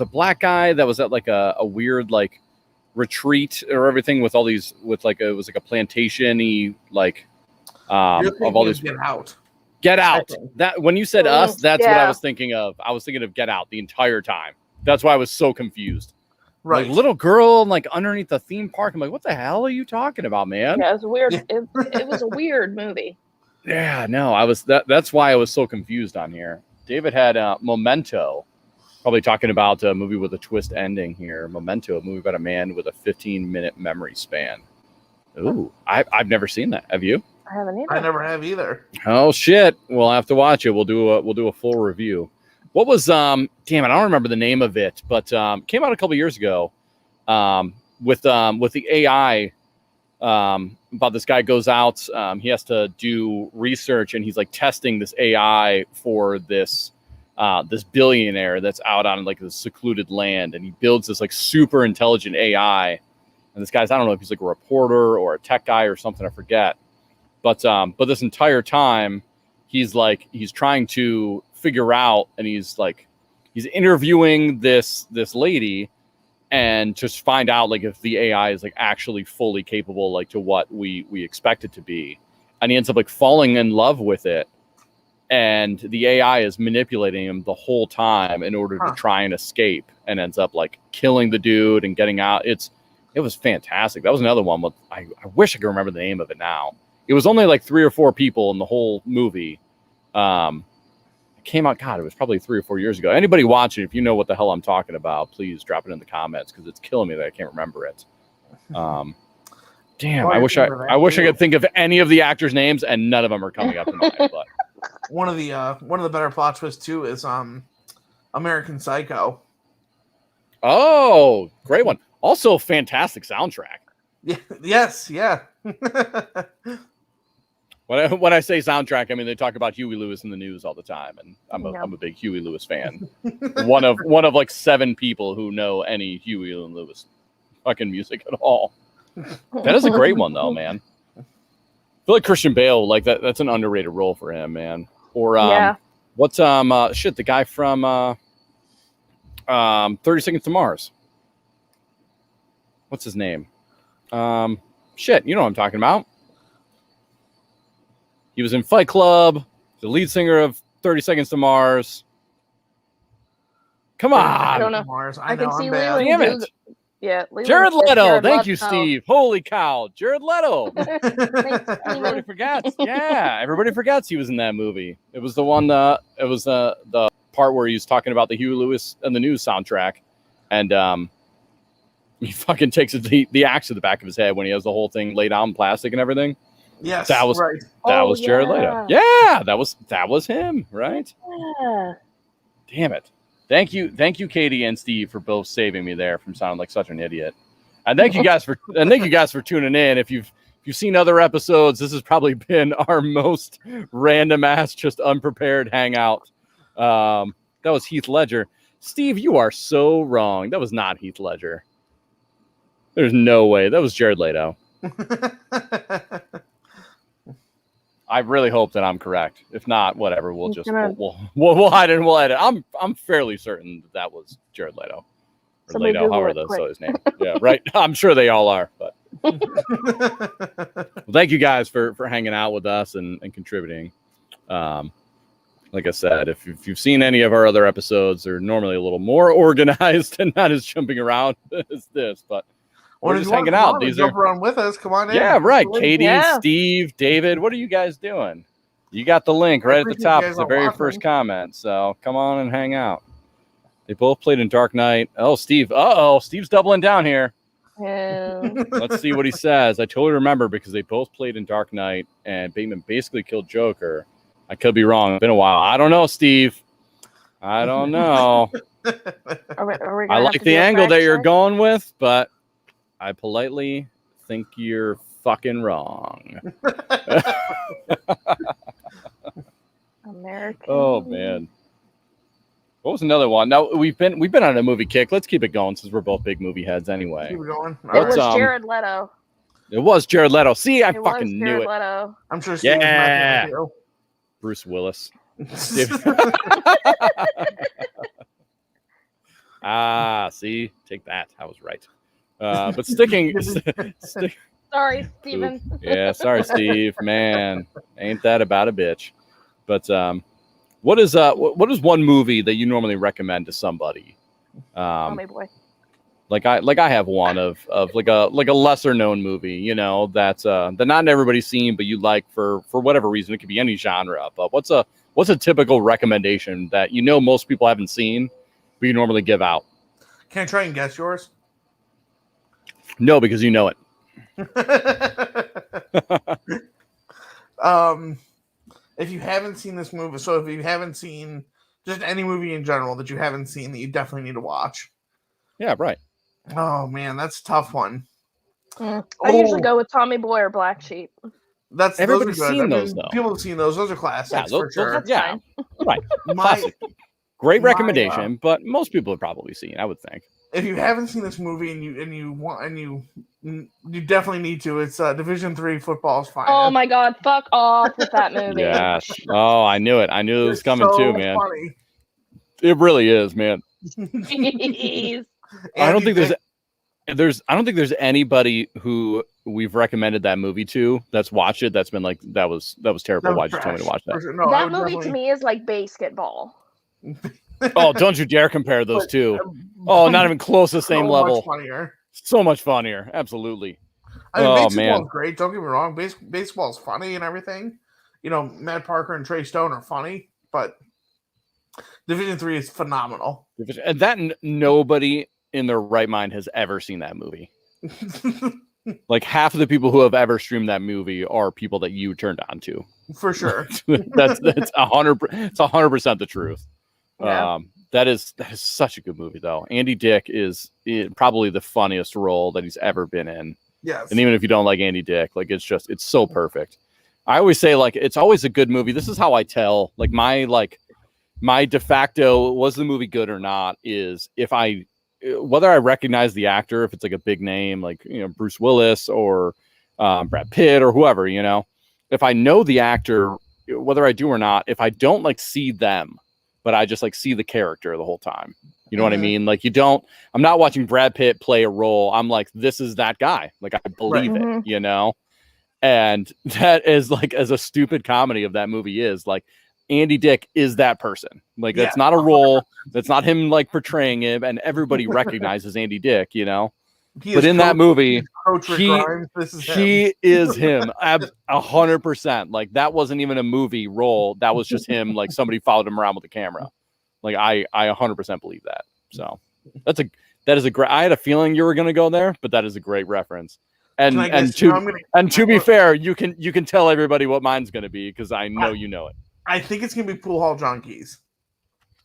black guy that was at like a weird like retreat or everything with all these it was like a plantation-y like of all these. Get Out. That when you said Us, that's what I was thinking of. I was thinking of Get Out the entire time. That's why I was so confused. Right, like, little girl like underneath the theme park. I'm like, what the hell are you talking about, man? Yeah, it was weird. It was a weird movie. Yeah, no, I was that's why I was so confused on here. David had Memento, probably talking about a movie with a twist ending here. Memento, a movie about a man with a 15-minute memory span. Ooh, I've never seen that. Have you? I haven't either. I never have either. Oh shit! We'll have to watch it. We'll do a full review. What was damn it, I don't remember the name of it, but came out a couple years ago with the AI about this guy goes out, he has to do research and he's like testing this AI for this billionaire that's out on like this secluded land, and he builds this like super intelligent AI, and this guy's, I don't know if he's like a reporter or a tech guy or something, I forget, but this entire time he's trying to figure out, and he's interviewing this lady and just find out like if the AI is like actually fully capable like to what we expect it to be. And he ends up like falling in love with it, and the AI is manipulating him the whole time in order to try and escape, and ends up like killing the dude and getting out. It was fantastic. That was another one with, I wish I could remember the name of it now. It was only like 3 or 4 people in the whole movie. It came out, God, it was probably 3 or 4 years ago. Anybody watching, if you know what the hell I'm talking about, please drop it in the comments, because it's killing me that I can't remember it. Damn, I wish I could think of any of the actors' names, and none of them are coming up to mind. But one of the better plot twists too is American Psycho. Oh, great one. Also, fantastic soundtrack. Yeah. Yes. Yeah. When I say soundtrack, I mean they talk about Huey Lewis in the news all the time, and I'm a big Huey Lewis fan. one of like 7 people who know any Huey Lewis fucking music at all. That is a great one though, man. I feel like Christian Bale, like that's an underrated role for him, man. Or what's the guy from 30 Seconds to Mars? What's his name? You know what I'm talking about. He was in Fight Club, the lead singer of 30 Seconds to Mars. Come on. I don't know. Mars. I know, can see Leland. Damn it. Yeah. Jared Leto. Jared Thank you, Leto. Steve. Holy cow. Jared Leto. Thanks, Everybody forgets. Yeah. Everybody forgets he was in that movie. It was the one, it was the part where he's talking about the Huey Lewis and the News soundtrack. And he fucking takes the axe to the back of his head when he has the whole thing laid out in plastic and everything. Yes, that was right. That was Jared Leto. Yeah, that was him, right? Yeah. Damn it. Thank you, Katie and Steve, for both saving me there from sounding like such an idiot. And thank you guys for tuning in. If you've seen other episodes, this has probably been our most random ass, just unprepared hangout. That was Heath Ledger. Steve, you are so wrong. That was not Heath Ledger. There's no way. That was Jared Leto. I really hope that I'm correct. If not, whatever. We'll hide it and we'll edit. I'm fairly certain that was Jared Leto. Or Leto, however that's his name. Yeah, right. I'm sure they all are. But well, thank you guys for hanging out with us and contributing. Like I said, if you've seen any of our other episodes, they're normally a little more organized and not as jumping around as this. But we're just hanging out. These jump around with us. Come on in. Yeah, right. Katie, Steve, David, what are you guys doing? You got the link right at the top. It's the very first comment. So come on and hang out. They both played in Dark Knight. Oh, Steve. Steve's doubling down here. Yeah. Let's see what he says. I totally remember because they both played in Dark Knight and Bateman basically killed Joker. I could be wrong. It's been a while. I don't know, Steve. I don't know. I like the angle that you're going with, but I politely think you're fucking wrong. American. Oh man. What was another one? Now we've been on a movie kick. Let's keep it going since we're both big movie heads anyway. Keep it going. It was Jared Leto. It was Jared Leto. See, I fucking knew it. Leto. I'm sure Steve was Bruce Willis. See, take that. I was right. But sticking. Sorry, Steven. Yeah, sorry, Steve. Man, ain't that about a bitch? But what is one movie that you normally recommend to somebody? Tell me, boy. Like I have one of like a lesser known movie, you know, that not everybody's seen, but you like for whatever reason. It could be any genre. But what's a typical recommendation that you know most people haven't seen, but you normally give out? Can I try and guess yours? No, because you know it. If you haven't seen this movie, so if you haven't seen just any movie in general that you haven't seen that you definitely need to watch. Yeah, right. Oh man, that's a tough one. I usually go with Tommy Boy or Black Sheep. Everybody's seen those though. People have seen those. Those are classics for sure. Yeah, right. Classic. Great recommendation, but most people have probably seen. I would think. If you haven't seen this movie and you definitely need to, it's Division III Football's Finest. Oh my God! Fuck off with that movie. Yes. Oh, I knew it. I knew it was coming too, man. Funny. It really is, man. Jeez. I don't think there's anybody who we've recommended that movie to that's watched it that's been like that was terrible. Why'd you tell me to watch that? Sure. No, that movie to me is like basketball. Oh, don't you dare compare those two. Oh, not even close to the same level. Much funnier. So much funnier. Absolutely. I mean, baseball's great. Don't get me wrong. Baseball's funny and everything. You know, Matt Parker and Trey Stone are funny, but Division III is phenomenal. And that nobody in their right mind has ever seen that movie. Like half of the people who have ever streamed that movie are people that you turned on to. For sure. That's 100% the truth. Yeah. That is such a good movie though. Andy Dick is probably the funniest role that he's ever been in. Yes. And even if you don't like Andy Dick, like it's so perfect. I always say like it's always a good movie. This is how I tell. Like my de facto was the movie good or not is if I whether I recognize the actor, if it's like a big name like Bruce Willis or Brad Pitt or whoever, if I know the actor, whether I do or not, if I don't like see them, but I just like see the character the whole time. You know what I mean? Like I'm not watching Brad Pitt play a role. I'm like, this is that guy. Like I believe it, And that is like as a stupid comedy of that movie is like Andy Dick is that person. Like that's not a role. That's not him like portraying him, and everybody recognizes Andy Dick, But in that movie, he is him 100%. Like that wasn't even a movie role. That was just him. Like somebody followed him around with a camera. Like I 100% believe that. So that is a great. I had a feeling you were going to go there, but that is a great reference. And to be fair, you can tell everybody what mine's going to be because I know you know it. I think it's going to be Pool Hall Junkies.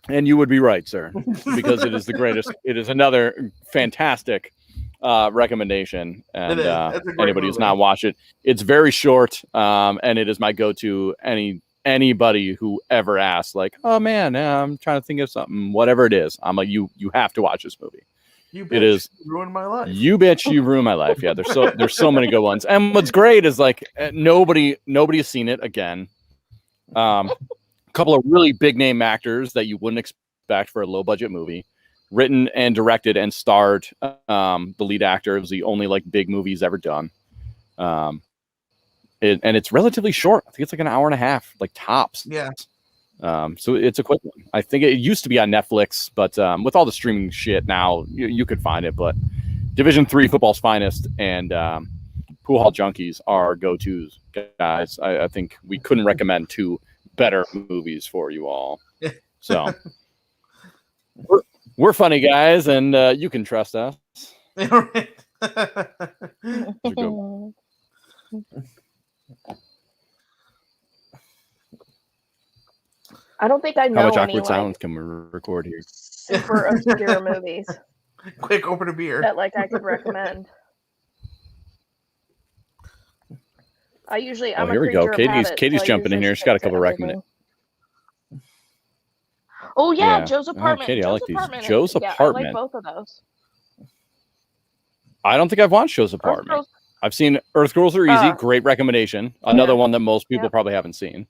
And you would be right, sir, because it is the greatest. It is another fantastic recommendation. And anybody who's not watched it, it's very short. And it is my go-to. Anybody who ever asks, like, oh man, I'm trying to think of something, whatever it is. I'm like, you have to watch this movie. You bitch, you ruined my life. You bitch, you ruined my life. Yeah, there's so many good ones. And what's great is like nobody has seen it again. A couple of really big name actors that you wouldn't expect for a low budget movie, written and directed and starred the lead actor. It was the only like big movie he's ever done. And it's relatively short. I think it's like an hour and a half, like tops. Yeah. So it's a quick one. I think it used to be on Netflix, but with all the streaming shit now, you could find it. But Division III football's finest and Pool Hall Junkies are go-tos, guys. I think we couldn't recommend two better movies for you all. So we're funny guys, and you can trust us. I don't think I know how much any awkward silence can we record here? Super obscure movies. Quick, open a beer. That like I could recommend. I'm here we go. Katie's jumping in here. She's got a couple recommendations. Oh yeah, Joe's Apartment. Katie, I like these. Joe's Apartment. I like both of those. I don't think I've watched Joe's Apartment. I've seen Earth Girls Are Easy. Great recommendation. Another one that most people probably haven't seen.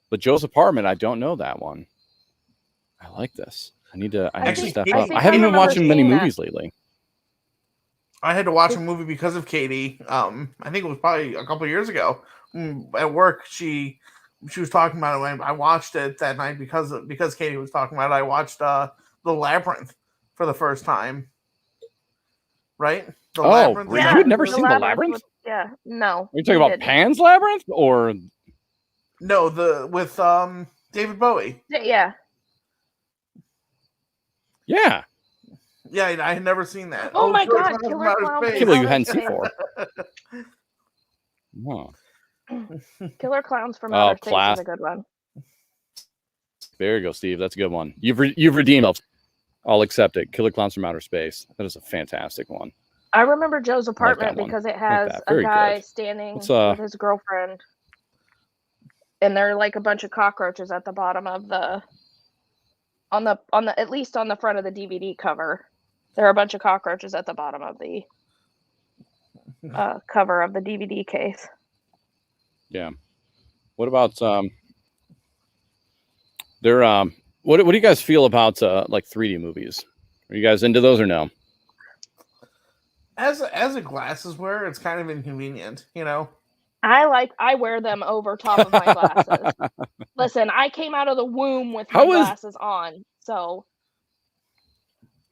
But Joe's Apartment, I don't know that one. I like this. I need to step up. I haven't been watching many movies lately. I had to watch a movie because of Katie. I think it was probably a couple of years ago. At work, she was talking about it. I watched it that night because Katie was talking about it. I watched The Labyrinth for the first time. Right? The Labyrinth. You had never seen The Labyrinth? No. Are you talking about Pan's Labyrinth or? No, with David Bowie. Yeah. Yeah, I had never seen that. Oh my God, Killer Clowns. I can't believe you hadn't seen before. Wow. Killer Clowns from Outer Space is a good one. There you go, Steve. That's a good one. You've redeemed yourself. I'll accept it. Killer Clowns from Outer Space. That is a fantastic one. I remember Joe's Apartment because it has a guy standing with his girlfriend. And there are like a bunch of cockroaches at the bottom of at least on the front of the DVD cover. There are a bunch of cockroaches at the bottom of the cover of the DVD case. Yeah. What about what do you guys feel about like 3D movies? Are you guys into those or no? As a glasses wearer, it's kind of inconvenient, I wear them over top of my glasses. Listen, I came out of the womb with my glasses on, so.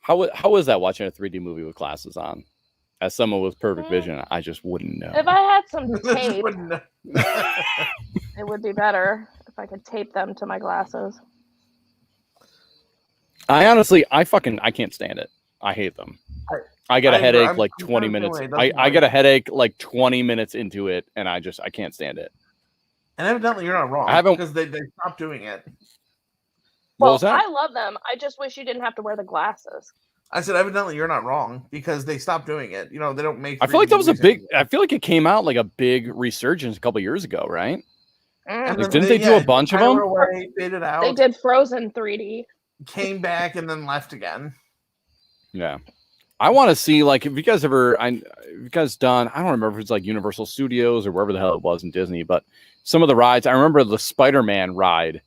How is that watching a 3D movie with glasses on? As someone with perfect vision, I just wouldn't know. If I had some tape, it would be better if I could tape them to my glasses. I honestly, I can't stand it. I hate them. I get a headache like 20 minutes. I get a headache like 20 minutes into it, and I can't stand it. And evidently, you're not wrong. Because they stopped doing it. Well, I love them. I just wish you didn't have to wear the glasses. I said, evidently you're not wrong because they stopped doing it. You know, they don't make. I feel like 3D that was a movies big. anymore. I feel like it came out like a big resurgence a couple years ago, right? And Like, then didn't they do a bunch of them? Away, faded out. They did Frozen 3D. Came back and then left again. Yeah, I want to see like if you guys ever, if you guys done. I don't remember if it's like Universal Studios or wherever the hell it was in Disney, but some of the rides. I remember the Spider-Man ride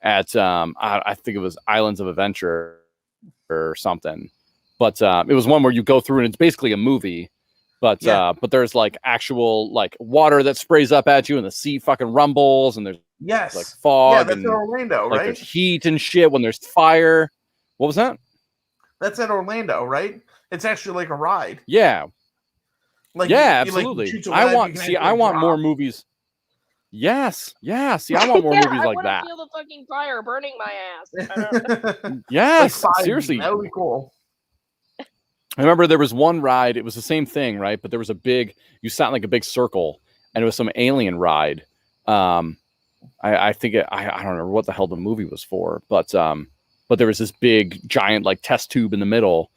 at I think it was Islands of Adventure or something, but it was one where you go through and it's basically a movie. But there's like actual like water that sprays up at you and the sea fucking rumbles and there's like fog. Yeah, that's and in Orlando, like right? there's heat and shit when there's fire. What was that? That's at Orlando, right? It's actually like a ride. Yeah. Like yeah, absolutely. I want more movies. Yes. Yeah. See, I want more movies like that. I feel the fucking fire burning my ass. Yes. Seriously. That would be cool. I remember there was one ride. It was the same thing, right? But there was you sat in like a big circle and it was some alien ride. I think I don't remember what the hell the movie was for, but there was this big giant like test tube in the middle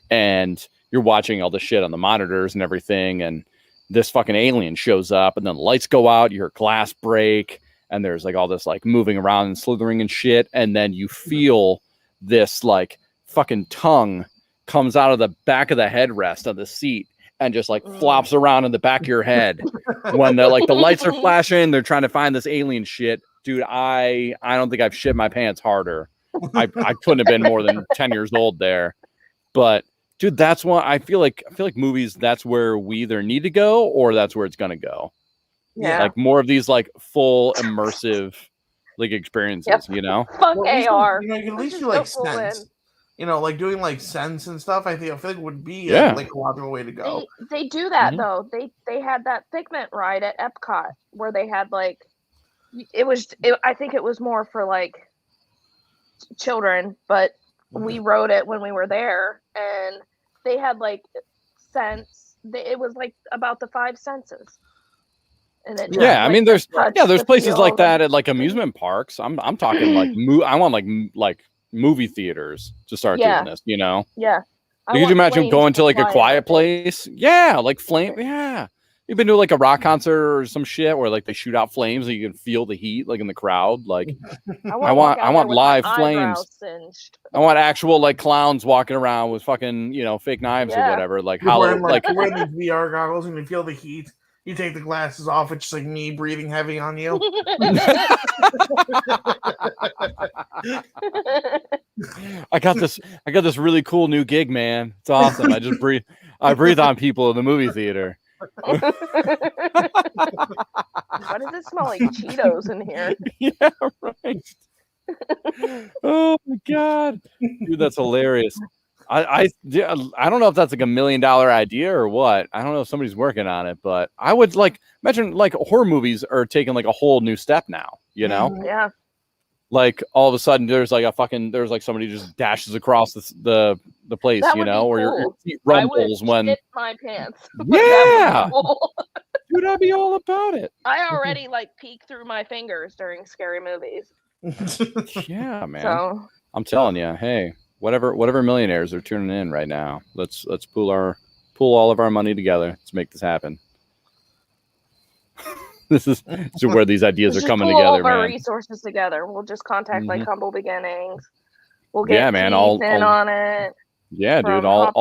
and you're watching all the shit on the monitors and everything. And this fucking alien shows up and then the lights go out, you hear glass break and there's like all this like moving around and slithering and shit. And then you feel this like fucking tongue comes out of the back of the headrest of the seat and just like flops around in the back of your head when the lights are flashing. They're trying to find this alien shit. Dude, I don't think I've shit my pants harder. I couldn't have been more than 10 years old there. But dude, that's what I feel like movies, that's where we either need to go or that's where it's gonna go. Yeah. Like more of these like full immersive like experiences, you know? Fuck AR. You know, at least you like sense. You know, like doing like sense and stuff. I feel like would be like a logical way to go. They do that though. They had that Figment ride at Epcot where they had like I think it was more for like children, but we rode it when we were there, and they had like sense. It was like about the 5 senses. And it I mean, there's places like that at like amusement parks. I'm talking like I want like movie theaters to start doing this, you know? Yeah. Could you imagine going to like a quiet place? Yeah, like flame. Yeah. You've been to like a rock concert or some shit where like they shoot out flames and you can feel the heat like in the crowd. Like I want live flames. I want actual like clowns walking around with fucking, you know, fake knives or whatever. Like how you're wearing these VR goggles and you feel the heat. You take the glasses off, it's just like me breathing heavy on you. I got this really cool new gig, man. It's awesome. I breathe on people in the movie theater. Why does it smell like Cheetos in here? Yeah, right. Oh my god, dude, that's hilarious. I don't know if that's like $1 million idea or what. I don't know if somebody's working on it, but I would like imagine like horror movies are taking like a whole new step now, you know? Yeah. Like all of a sudden there's like somebody just dashes across the place, that you know, or your feet rumbles when shit my pants. Yeah. Cool. Dude, I'd be all about it. I already like peek through my fingers during scary movies. Yeah, man. So I'm telling you, hey, whatever millionaires are tuning in right now, let's pool all of our money together to make this happen. This is where these ideas are coming together, all of man. Our resources together. We'll just contact like Humble Beginnings. We'll get man, Keith in on it. Yeah, dude. All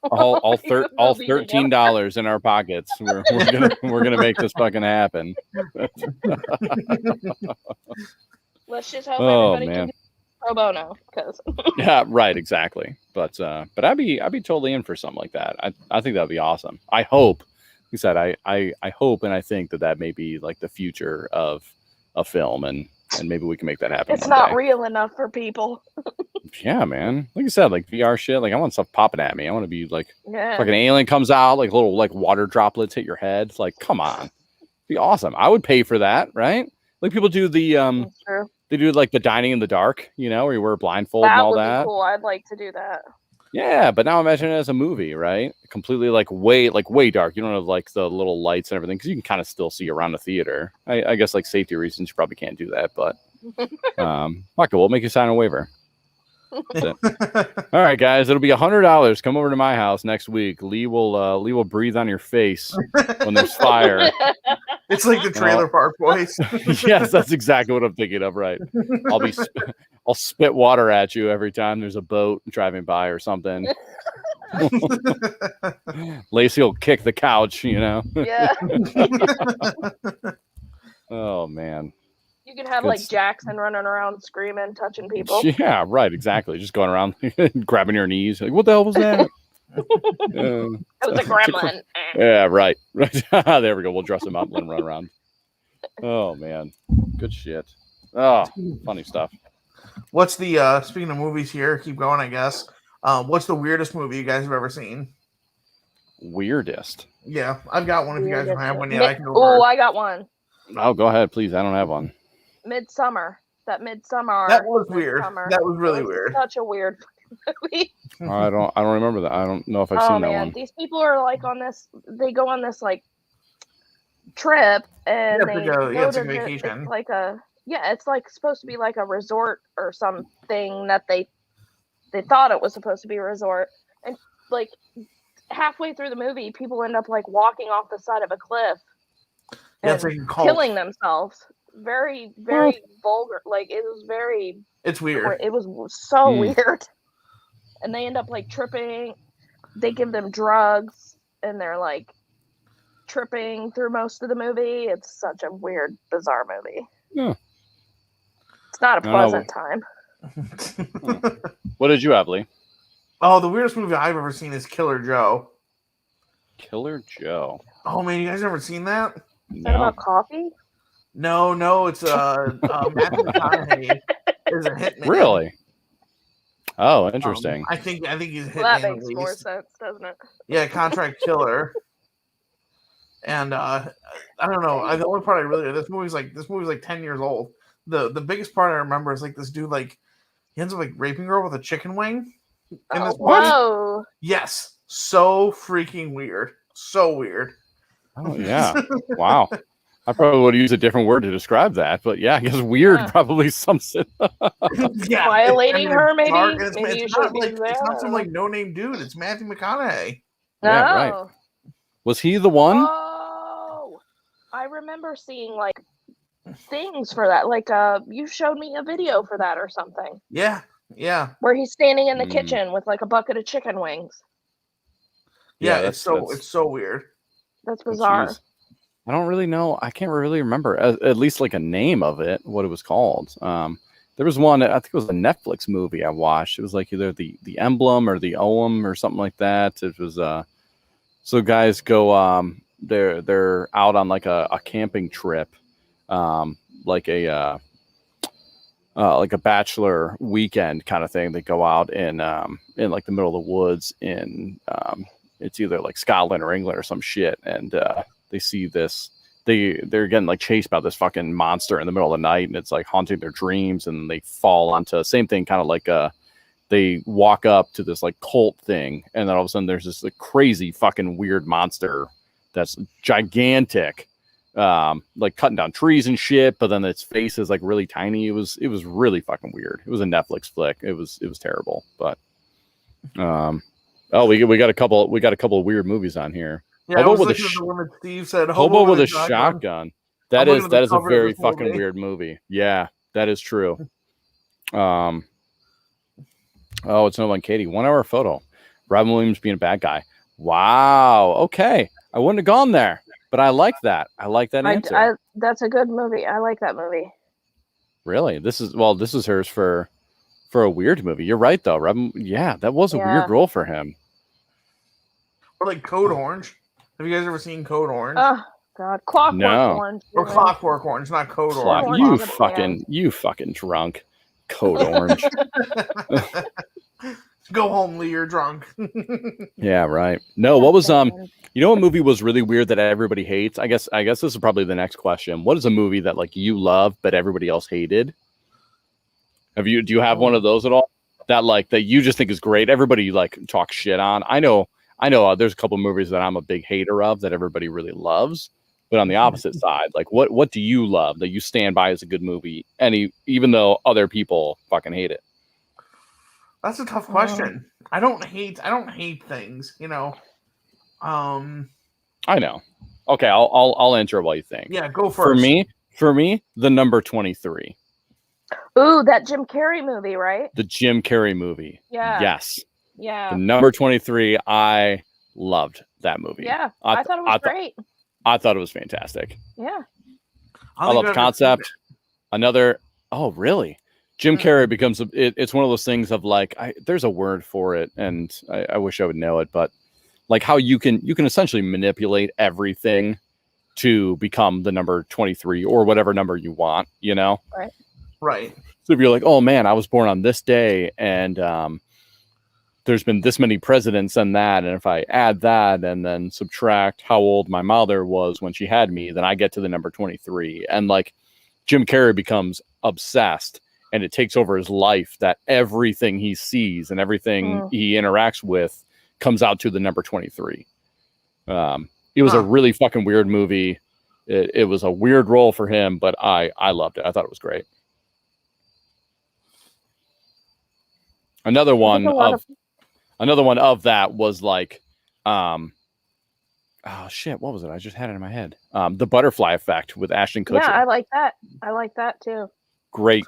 $13 in our pockets. We're gonna make this fucking happen. Let's just hope everybody can do pro bono, because yeah, right, exactly. But I'd be totally in for something like that. I think that'd be awesome. I hope. He said, I hope and I think that may be like the future of a film, and maybe we can make that happen. It's not real enough for people. Yeah, man. Like you said, like VR shit. Like I want stuff popping at me. I want to be like, fucking alien comes out, like little like water droplets hit your head. Like, come on, it'd be awesome. I would pay for that, right? Like people do the they do like the dining in the dark, you know, where you wear a blindfold and all that. Be cool. I'd like to do that. Yeah, but now imagine it as a movie, right? Completely like way dark. You don't have like the little lights and everything because you can kind of still see around the theater. I guess like safety reasons, you probably can't do that, but fuck it, we'll make you sign a waiver. All right, guys, it'll be $100. Come over to my house next week. Lee will breathe on your face when there's fire. It's like the Trailer Park Boys. Yes, that's exactly what I'm thinking of. Right, I'll spit water at you every time there's a boat driving by or something. Lacey will kick the couch, Yeah. Oh man. You can have like Jackson running around screaming, touching people. Yeah, right, exactly. Just going around grabbing your knees. Like, what the hell was that? It was a gremlin. Yeah, right. There we go. We'll dress him up and let him run around. Oh man. Good shit. Oh, funny stuff. What's the speaking of movies here, keep going, I guess. What's the weirdest movie you guys have ever seen? Weirdest. Yeah, I've got one. If you guys don't have one yet, I can go. Oh, I got one. Oh, go ahead, please. I don't have one. Midsummer. That Midsummer. That was weird. That was really weird. Such a weird movie. I don't remember that. I don't know if I've seen that one. These people are like on this. They go on this like trip and they go to vacation. It's like it's like supposed to be like a resort or something that they thought it was supposed to be a resort, and like halfway through the movie, people end up like walking off the side of a cliff and killing themselves. Very, very vulgar. Like it was very. It's weird. It was so weird, and they end up like tripping. They give them drugs, and they're like tripping through most of the movie. It's such a weird, bizarre movie. Yeah. It's not a pleasant time. What did you have, Lee? Oh, the weirdest movie I've ever seen is Killer Joe. Killer Joe. Oh man, you guys ever seen that? Is that about coffee? No, it's Matthew McConaughey is a hitman. Really? Oh, interesting. I think he's a hitman. Well, that makes more sense, doesn't it? Yeah, contract killer. And I don't know. The only part I really this movie's like 10 years old. The biggest part I remember is like this dude like he ends up like raping a girl with a chicken wing. In this whoa! Yes, so freaking weird. So weird. Oh yeah! Wow. I probably would use a different word to describe that, but yeah, I guess weird probably sums it. Yeah, violating her, maybe. It's not some like no name dude. It's Matthew McConaughey. No. Yeah, right. Was he the one? Oh, I remember seeing like things for that. Like you showed me a video for that or something. Yeah. Where he's standing in the kitchen with like a bucket of chicken wings. Yeah, it's so weird. That's bizarre. I don't really know. I can't really remember at least like a name of it, what it was called. There was one, I think it was a Netflix movie I watched. It was like either the Emblem or the Oem or something like that. It was so guys go they're out on like a camping trip, like a bachelor weekend kind of thing. They go out in like the middle of the woods in it's either like Scotland or England or some shit, and they see this. They're getting like chased by this fucking monster in the middle of the night, and it's like haunting their dreams, and they fall onto same thing, kind of like they walk up to this like cult thing, and then all of a sudden there's this like crazy fucking weird monster that's gigantic, like cutting down trees and shit, but then its face is like really tiny. It was really fucking weird. It was a Netflix flick. It was terrible, but we got a couple of weird movies on here. Yeah, Hobo with Steve said Hobo with a shotgun. That is a very fucking weird movie. Yeah, that is true. It's no one, Katie. 1 hour photo. Robin Williams being a bad guy. Wow. Okay. I wouldn't have gone there, but I like that. I like that answer. That's a good movie. I like that movie. Really? This is hers for a weird movie. You're right though, Robin. Yeah, that was a weird role for him. Or like Code Orange. Have you guys ever seen Code Orange? Oh God, Clockwork Orange. Or Clockwork Orange, not Code Orange. You fucking drunk. Code Orange. Go home, Lee. You're drunk. Yeah, right. No, what was you know what movie was really weird that everybody hates? I guess this is probably the next question. What is a movie that like you love but everybody else hated? Do you have one of those at all? That you just think is great. Everybody like talks shit on. I know there's a couple movies that I'm a big hater of that everybody really loves, but on the opposite side, like what do you love that you stand by as a good movie, even though other people fucking hate it? That's a tough question. I don't hate things, you know. I know. Okay, I'll answer what you think. Yeah, go first. For me, the number 23. Ooh, that Jim Carrey movie, right? The Jim Carrey movie. Yeah. Yes. Yeah. The number 23. I loved that movie. Yeah. I thought it was great. I thought it was fantastic. Yeah. I love the concept. Another. Oh, really? Jim Carrey becomes it's one of those things of like there's a word for it, and I wish I would know it, but like how you can essentially manipulate everything to become the number 23 or whatever number you want, you know? Right. So if you're like, oh man, I was born on this day, and there's been this many presidents and that, and if I add that and then subtract how old my mother was when she had me, then I get to the number 23. And like Jim Carrey becomes obsessed, and it takes over his life that everything he sees and everything he interacts with comes out to the number 23. It was a really fucking weird movie. It was a weird role for him, but I loved it. I thought it was great. Another one of that was like, oh shit, what was it? I just had it in my head. The Butterfly Effect with Ashton Kutcher. Yeah, I like that. I like that too. Great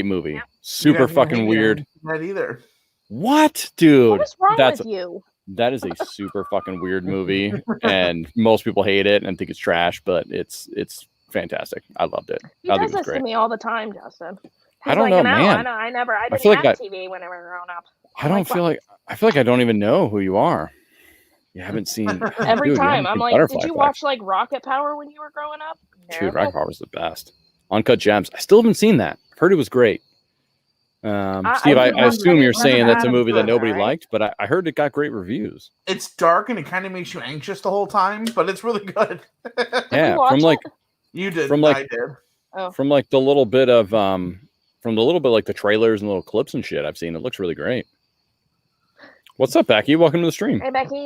movie. Yeah. Super fucking weird. Not either. What, dude? What is wrong with you? That is a super fucking weird movie, and most people hate it and think it's trash, but it's fantastic. I loved it. He does this to me all the time, Justin. I don't know, man. I didn't have TV when I was growing up. I feel like I don't even know who you are. You haven't seen every time. I'm like, did you watch like Rocket Power when you were growing up? Dude, Rocket Power was the best. Uncut Gems. I still haven't seen that. I've heard it was great. Steve, I assume you're saying that's a movie that nobody liked, but I heard it got great reviews. It's dark and it kind of makes you anxious the whole time, but it's really good. Yeah, from like you did, from like I did. Oh. From like the little bit of like the trailers and little clips and shit I've seen, it looks really great. What's up, Becky? Welcome to the stream. Hey, Becky.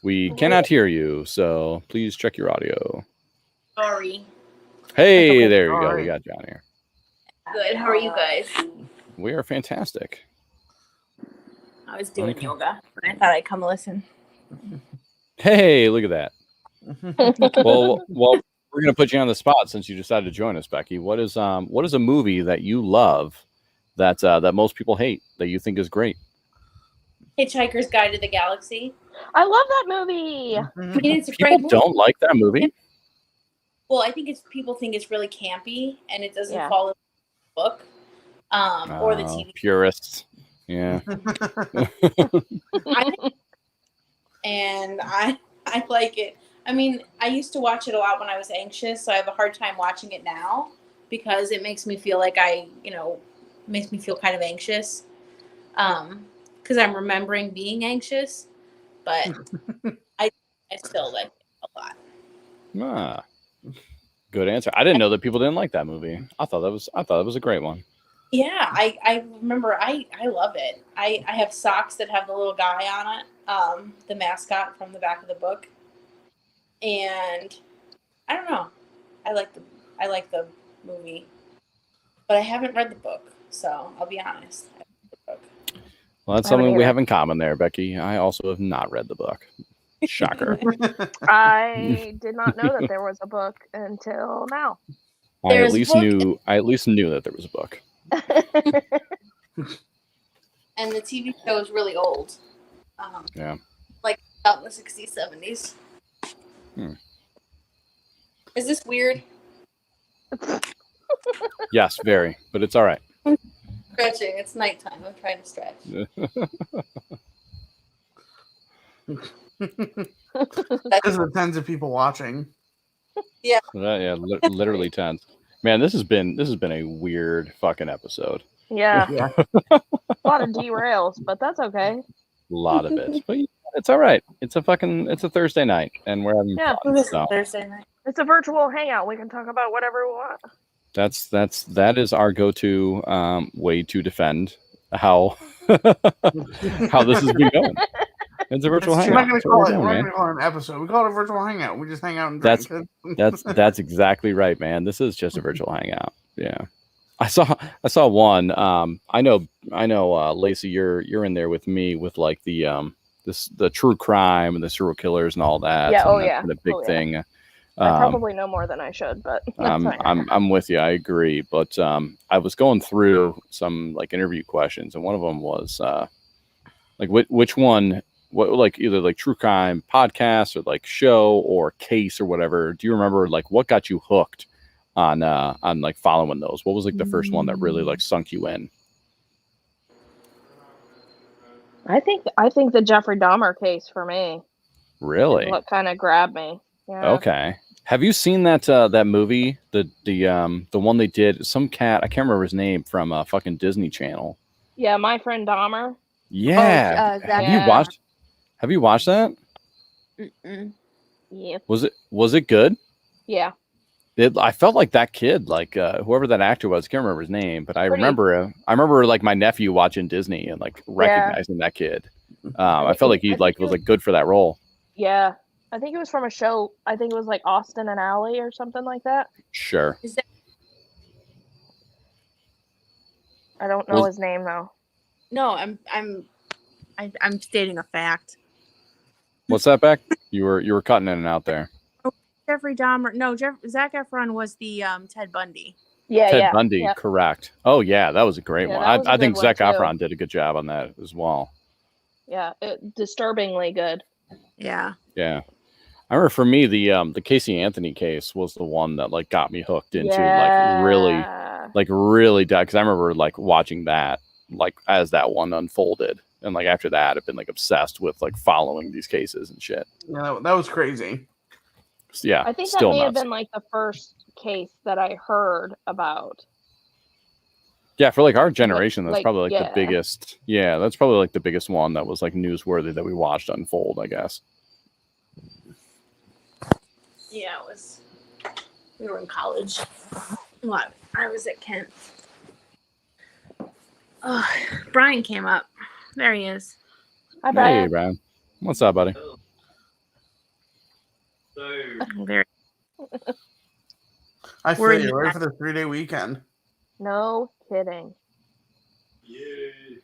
We cannot hear you, so please check your audio. Sorry. Hey, there you go. We got John here. Good. How are you guys? We are fantastic. I was doing yoga, and I thought I'd come listen. Hey, look at that. well, we're gonna put you on the spot since you decided to join us, Becky. What is a movie that you love that most people hate that you think is great? Hitchhiker's Guide to the Galaxy. I love that movie. I mean, it's a people great movie. Don't like that movie. Well, I think people think it's really campy and it doesn't follow the book or the TV. Purists. Yeah. I like it. I mean, I used to watch it a lot when I was anxious, so I have a hard time watching it now because it makes me feel like makes me feel kind of anxious. Because I'm remembering being anxious, but I still like it a lot. Good answer. I didn't know that people didn't like that movie. I thought it was a great one. Yeah, I remember. I love it. I have socks that have the little guy on it, the mascot from the back of the book, and I don't know. I like the movie, but I haven't read the book, so I'll be honest. I haven't read the book. Well, that's something we have in common there, Becky. I also have not read the book. Shocker. I did not know that there was a book until now. I at least knew that there was a book. And the TV show is really old. Yeah. Like about in the 60s, 70s. Is this weird? Yes, very. But it's all right. Stretching. It's nighttime. I'm trying to stretch. Because of the tens of people watching. Yeah. Yeah, literally tens. Man, this has been a weird fucking episode. Yeah. A lot of derails, but that's okay. A lot of it. But it's all right. It's a Thursday night and we're having fun. So. Thursday night. It's a virtual hangout. We can talk about whatever we want. That is our go-to way to defend how this has been going. It's a virtual hangout. We're not going to call it an episode. We call it a virtual hangout. We just hang out and drink. That's exactly right, man. This is just a virtual hangout. Yeah. I saw one. I know Lacey, you're in there with me with like the true crime and the serial killers and all that. Yeah, And that's been a big thing. I probably know more than I should, but that's fine. I'm with you. I agree. But I was going through some like interview questions, and one of them was like which one, what like either like true crime podcast or like show or case or whatever. Do you remember like what got you hooked on like following those? What was like the first one that really like sunk you in? I think the Jeffrey Dahmer case for me. Really? What kind of grabbed me. Yeah. Okay. Have you seen that movie? The one they did, some cat, I can't remember his name, from fucking Disney Channel. Yeah, My Friend Dahmer. Yeah. Have you watched that? Mm-mm. Yeah. Was it good? Yeah. I felt like that kid, like whoever that actor was, I can't remember his name, but I remember like my nephew watching Disney and like recognizing that kid. I felt like he like was like good for that role. Yeah. I think it was from a show. I think it was like Austin and Ally or something like that. Sure. I don't know his name though. No, I'm stating a fact. What's that, Beck? You were cutting in and out there. Jeffrey Dahmer. No, Zac Efron was the Ted Bundy. Yeah, Ted Bundy, correct. Oh yeah, that was a great one. I think Zac Efron did a good job on that as well. Yeah, disturbingly good. Yeah. Yeah. I remember for me the Casey Anthony case was the one that like got me hooked into like really because I remember like watching that like as that one unfolded, and like after that I've been like obsessed with like following these cases and shit. Yeah, that was crazy. Yeah, I think that may have been like the first case that I heard about. Yeah, for like our generation, that's probably like the biggest. Yeah, that's probably like the biggest one that was like newsworthy that we watched unfold, I guess. Yeah, it was. We were in college. What? I was at Kent. Oh, Brian came up. There he is. Hi, Brian. Hey, Brian. What's up, buddy? There. I feel you. Ready for the 3-day weekend? No kidding. Yay.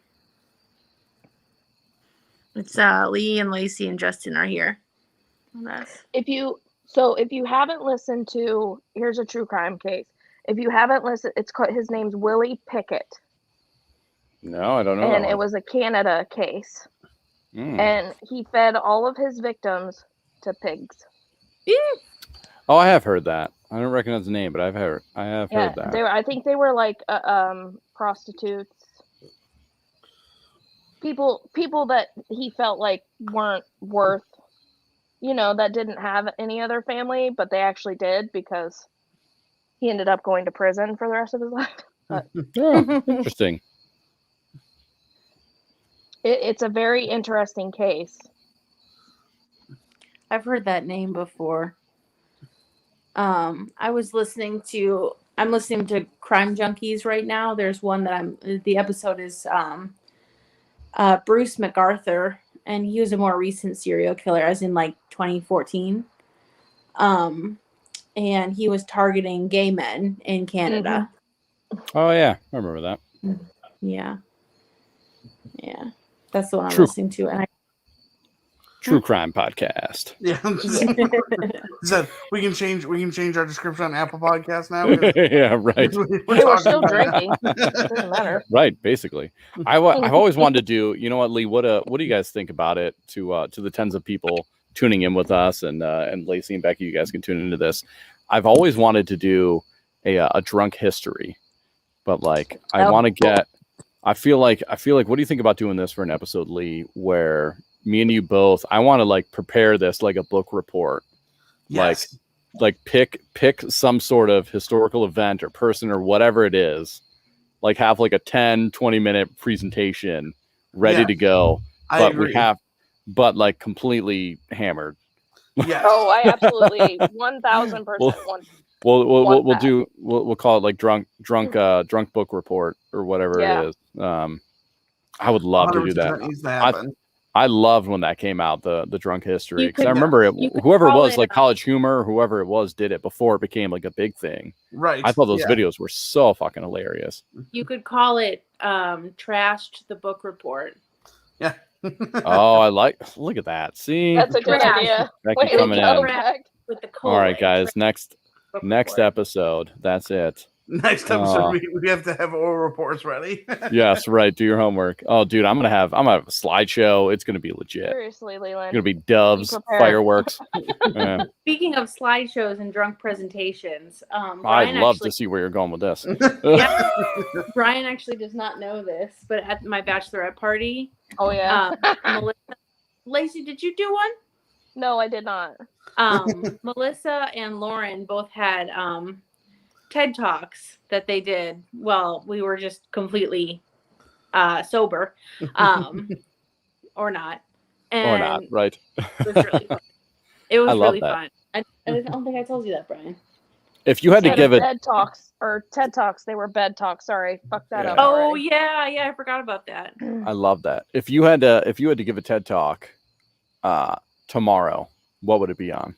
It's Lee and Lacey and Justin are here. If you haven't listened to, here's a true crime case. If you haven't listened, his name's Willie Pickett. No, I don't know. And it was a Canada case. And he fed all of his victims to pigs. Oh, I have heard that. I don't recognize the name, but I have heard that. I think they were like prostitutes. People that he felt like weren't worth, that didn't have any other family, but they actually did because he ended up going to prison for the rest of his life. But oh, interesting. It's a very interesting case. I've heard that name before. I'm listening to Crime Junkies right now. There's one that the episode is Bruce MacArthur, and he was a more recent serial killer, as in like 2014. And he was targeting gay men in Canada. Mm-hmm. Oh yeah, I remember that. Yeah. That's the one I'm listening to, and True crime podcast. Yeah. we can change our description on Apple Podcasts now. Yeah, right. We're still drinking. Doesn't matter. Right, basically. I've always wanted to do. You know what, Lee? What do you guys think about it? To the tens of people tuning in with us, and Lacey and Becky, you guys can tune into this. I've always wanted to do a drunk history, but like I want to get. I feel like. What do you think about doing this for an episode, Lee? Where me and you both, I want to like prepare this like a book report. Yes. Like pick some sort of historical event or person or whatever it is. Like have like a 10-20 minute presentation ready to go. But but like completely hammered. Yeah. Oh, I absolutely 1,000% We'll call it like drunk book report or whatever it is. I would love to do that. I loved when that came out, the drunk history, You because I could- remember it, you could whoever it call was, it, like College Humor, whoever it was, did it before it became like a big thing. Right. I thought those yeah. videos were so fucking hilarious. You could call it Trashed the Book Report. Yeah. Oh, I look at that. See, That's a good Yeah. idea. Becky Way to coming go, in. Beck. With the All right, colon, guys. Trashed Next Report. episode. That's it. Next episode, we have to have oral reports ready. Yes, right. Do your homework. Oh, dude, I'm gonna have a slideshow. It's gonna be legit. Seriously, Leland. It's gonna be doves, prepared. fireworks. Yeah. Speaking of slideshows and drunk presentations, I'd Brian love actually, to see where you're going with this. Yeah. Brian actually does not know this, but at my bachelorette party, Oh yeah. Melissa, Lacey, did you do one? No, I did not. Melissa and Lauren both had TED Talks that they did. Well, we were just completely sober, or not. And Or not, right? It was really fun. It was I love really that. fun. I don't think I told you that, Brian. If you had to Instead give of it, TED Talks or TED Talks, they were bed talks. Sorry, fuck that Yeah. up. Oh already. yeah, I forgot about that. I love that. If you had to give a TED Talk tomorrow, what would it be on?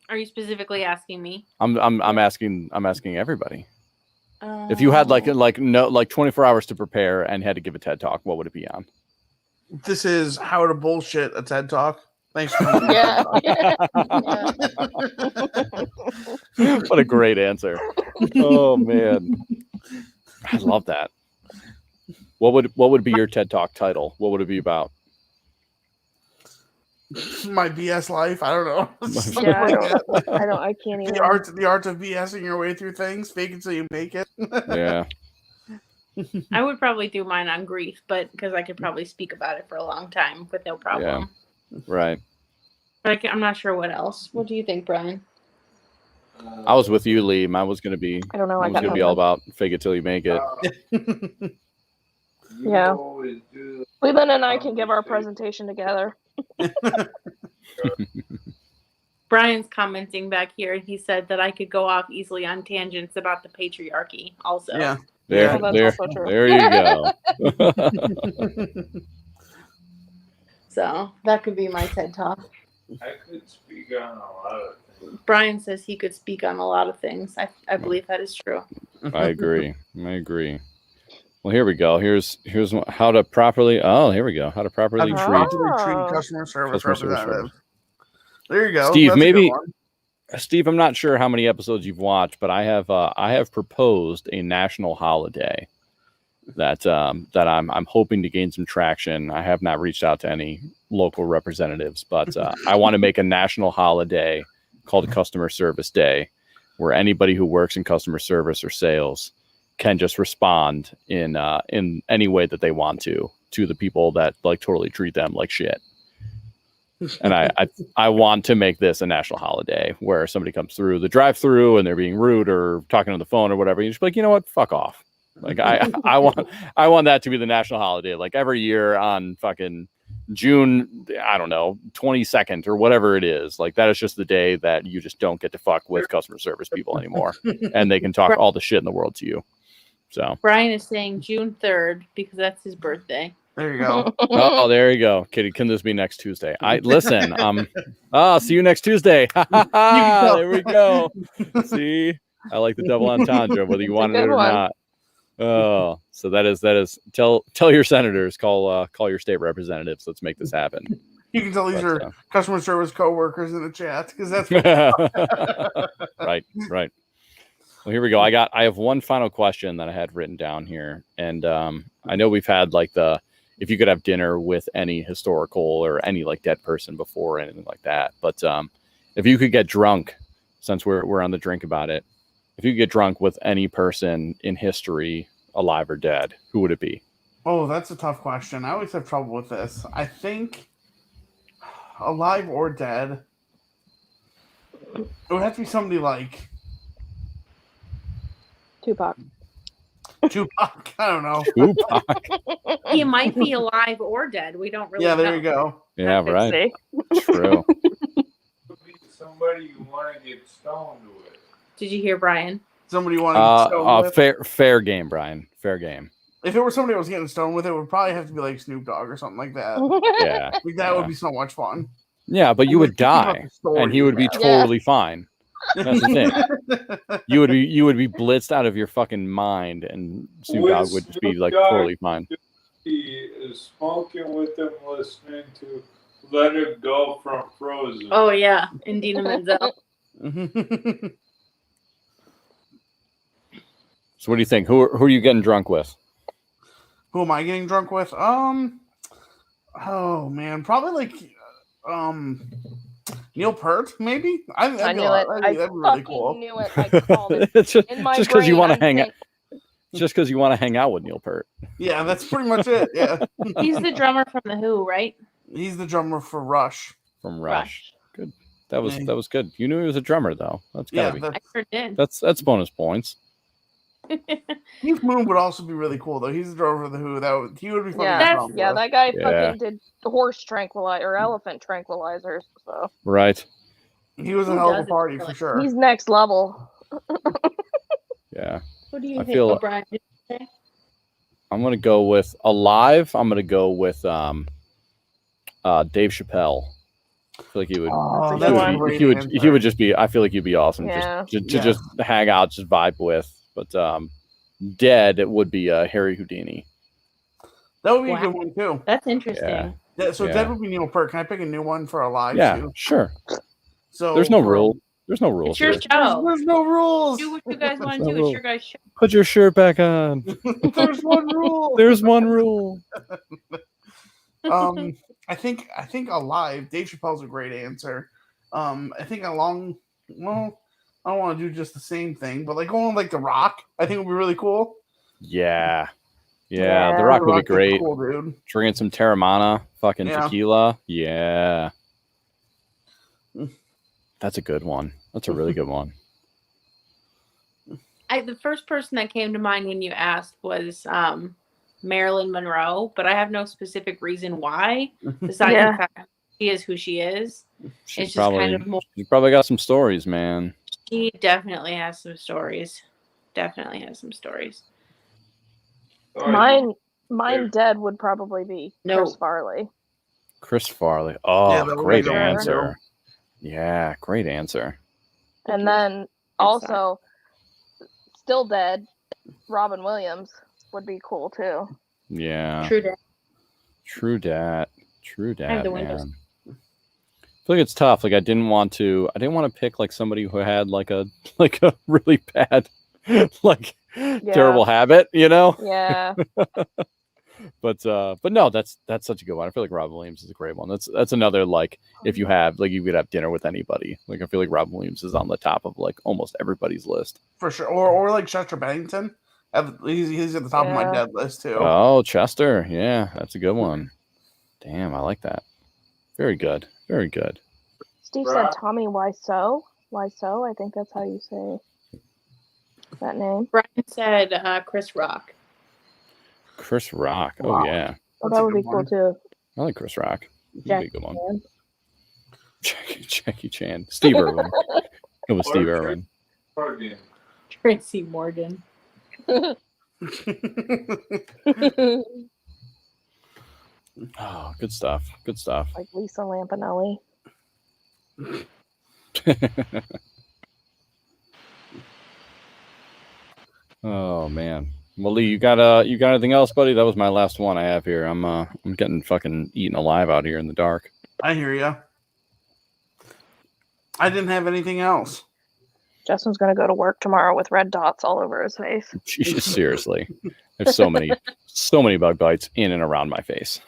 Are you specifically asking me? I'm asking everybody. If you had like 24 hours to prepare and had to give a TED Talk, what would it be on? This is how to bullshit a TED Talk. Thanks for coming. Yeah. What a great answer. Oh man. I love that. What would be your TED Talk title? What would it be about? My BS life. I don't know. Something Yeah, like that. I can't even. The art of BSing your way through things, fake it till you make it. Yeah. I would probably do mine on grief, but because I could probably speak about it for a long time with no problem. Right. But I'm not sure what else. What do you think, Brian? I was with you, Lee. Mine was gonna be I don't know. mine was gonna be all about fake it till you make it. Yeah. Leland and I can give our presentation together. Brian's commenting back here, and he said that I could go off easily on tangents about the patriarchy also. Yeah. There, Oh, that's there, also true. there you go. So that could be my TED Talk. I could speak on a lot of things. Brian says he could speak on a lot of things. I believe that is true. I agree. Well, here we go. Here's how to properly. Oh, here we go. How to properly How treat. to treat customer service Customer service representative. There you go. Steve, That's a good maybe- one. Steve, I'm not sure how many episodes you've watched, but I have proposed a national holiday that I'm hoping to gain some traction. I have not reached out to any local representatives, but I want to make a national holiday called Customer Service Day, where anybody who works in customer service or sales can just respond in any way that they want to the people that like totally treat them like shit. And I want to make this a national holiday where somebody comes through the drive-through and they're being rude or talking on the phone or whatever. You just be like, you know what? Fuck off. Like I want that to be the national holiday. Like every year on fucking June, I don't know, 22nd or whatever it is. Like that is just the day that you just don't get to fuck with customer service people anymore, and they can talk all the shit in the world to you. So Brian is saying June 3rd because that's his birthday. There you go. oh, there you go, Kitty. Can this be next Tuesday? I listen. See you next Tuesday. There we go. See, I like the double entendre, whether you want it or not. Oh, so that is tell your senators, call your state representatives. Let's make this happen. You can tell these are customer service coworkers in the chat because that's right. Well, here we go. I have one final question that I had written down here, and I know we've had like if you could have dinner with any historical or any like dead person before or anything like that, but if you could get drunk, since we're on the drink about it, if you could get drunk with any person in history, alive or dead, who would it be? Oh, that's a tough question. I always have trouble with this. I think alive or dead, it would have to be somebody like Tupac. Tupac. I don't know. Tupac. He might be alive or dead. We don't really Yeah, know. there you go. Yeah, right. True. Somebody you want to get stoned with. Did you hear Brian? Somebody want to get stoned with? Fair game, Brian. Fair game. If it were somebody I was getting stoned with, it would probably have to be like Snoop Dogg or something like that. Yeah. Like, that would be so much fun. Yeah, but you would die, and he would be totally fine. That's the thing. You would be blitzed out of your fucking mind, and Snoop Dogg would just be like totally fine. He is smoking with them, listening to "Let It Go" from Frozen. Oh yeah, Indina Menzel. So what do you think? Who are you getting drunk with? Who am I getting drunk with? Oh man, probably like Neil Peart, maybe. I knew it. That'd be really cool. Knew it. I called it. Just because you want to hang out. Just because you want to hang out with Neil Peart. Yeah, that's pretty much it. Yeah. He's the drummer from The Who, right? He's the drummer for Rush. From Rush. Good. That was good. You knew he was a drummer though. That's gotta be. I sure did. That's bonus points. Keith Moon would also be really cool though. He's the drummer for The Who. He would be fun. Yeah, that guy fucking did horse tranquilizer or elephant tranquilizers. So right. He was a hell of a party for sure. He's next level. Yeah. What do you think, O'Brien? I'm gonna go with Alive. I'm gonna go with Dave Chappelle. I feel like he would just be. I feel like he'd be awesome. Yeah. Just hang out, just vibe with. But Dead, it would be Harry Houdini. That would be a good one too. That's interesting. Yeah. So Dead would be Neil Peart. Can I pick a new one for Alive? Yeah, too? Sure. So there's no rule. There's no rules. It's your show. There's no ruls. Do what you guys want to do. It's your guys' show. Put your shirt back on. There's one rule. There's one rule. I think Alive. Dave Chappelle's a great answer. I think I don't want to do just the same thing, but like going like The Rock, I think would be really cool. Yeah. The Rock would be great. Cool, dude. Drinking some Terramana, fucking tequila. Yeah. That's a good one. That's a really good one. The first person that came to mind when you asked was Marilyn Monroe, but I have no specific reason why. Besides the fact that she is who she is. She's probably got some stories, man. She definitely has some stories. Mine Dead would probably be Chris Farley. Chris Farley. Oh, great answer. Yeah, great answer. And then also, still dead, Robin Williams would be cool too. Yeah. True dat. Man. I feel like it's tough. Like I didn't want to pick like somebody who had like a really bad terrible habit, you know? Yeah. But no, that's such a good one. I feel like Robin Williams is a great one. That's another like if you have like you could have dinner with anybody. Like I feel like Robin Williams is on the top of like almost everybody's list. For sure. Or like Chester Bennington. He's at the top of my dead list too. Oh, Chester. Yeah, that's a good one. Damn, I like that. Very good. Very good. Steve said Tommy Wiseau. Wiseau, I think that's how you say that name. Brian said Chris Rock. Chris Rock. Oh, yeah. Oh, that would be cool, too. I like Chris Rock. That'd be a good one. Jackie Chan. Steve Irwin. It was Steve Irwin. Tracy Morgan. Oh, good stuff. Good stuff. Like Lisa Lampanelli. Oh, man. Well, Lee, you got anything else, buddy? That was my last one I have here. I'm getting fucking eaten alive out here in the dark. I hear you. I didn't have anything else. Justin's gonna go to work tomorrow with red dots all over his face. Jesus, seriously. There's so many bug bites in and around my face.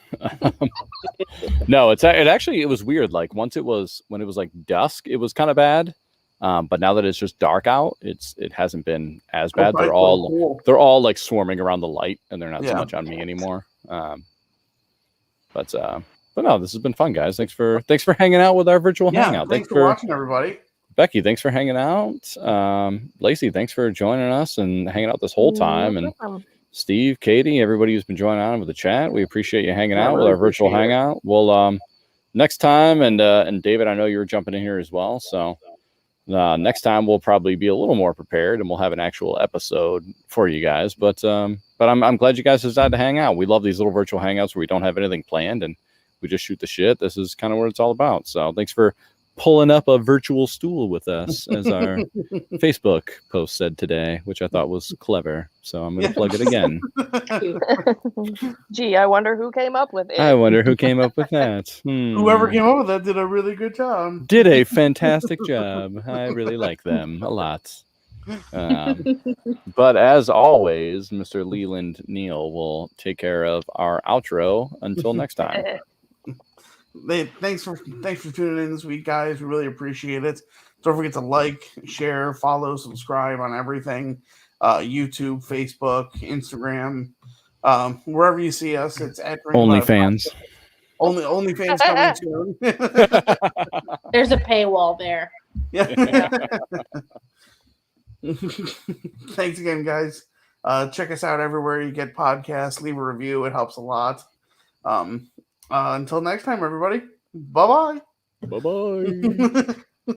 No, it was weird. Like when it was like dusk, it was kind of bad. But now that it's just dark out, it hasn't been as bad. They're all like swarming around the light, and they're not so much on me anymore. But no, this has been fun, guys. Thanks for hanging out with our virtual hangout. Thanks for watching, everybody. Becky, thanks for hanging out. Lacey, thanks for joining us and hanging out this whole time. And Steve, Katie, everybody who's been joining on with the chat, we appreciate you hanging out with our virtual hangout. We'll next time, and David, I know you're jumping in here as well, so. Next time we'll probably be a little more prepared and we'll have an actual episode for you guys. But but I'm glad you guys decided to hang out. We love these little virtual hangouts where we don't have anything planned and we just shoot the shit. This is kind of what it's all about. So thanks for pulling up a virtual stool with us, as our Facebook post said today, which I thought was clever. So I'm going to plug it again. Gee, I wonder who came up with it. I wonder who came up with that. Whoever came up with that did a really good job. Did a fantastic job. I really like them a lot. But as always, Mr. Leland Neal will take care of our outro until next time. Thanks for tuning in this week, guys. We really appreciate it. Don't forget to like, share, follow, subscribe on everything. YouTube, Facebook, Instagram, wherever you see us. It's at OnlyFans. OnlyFans coming soon. There's a paywall there. Yeah. Thanks again, guys. Check us out everywhere you get podcasts. Leave a review. It helps a lot. Until next time, everybody. Bye-bye. Bye-bye.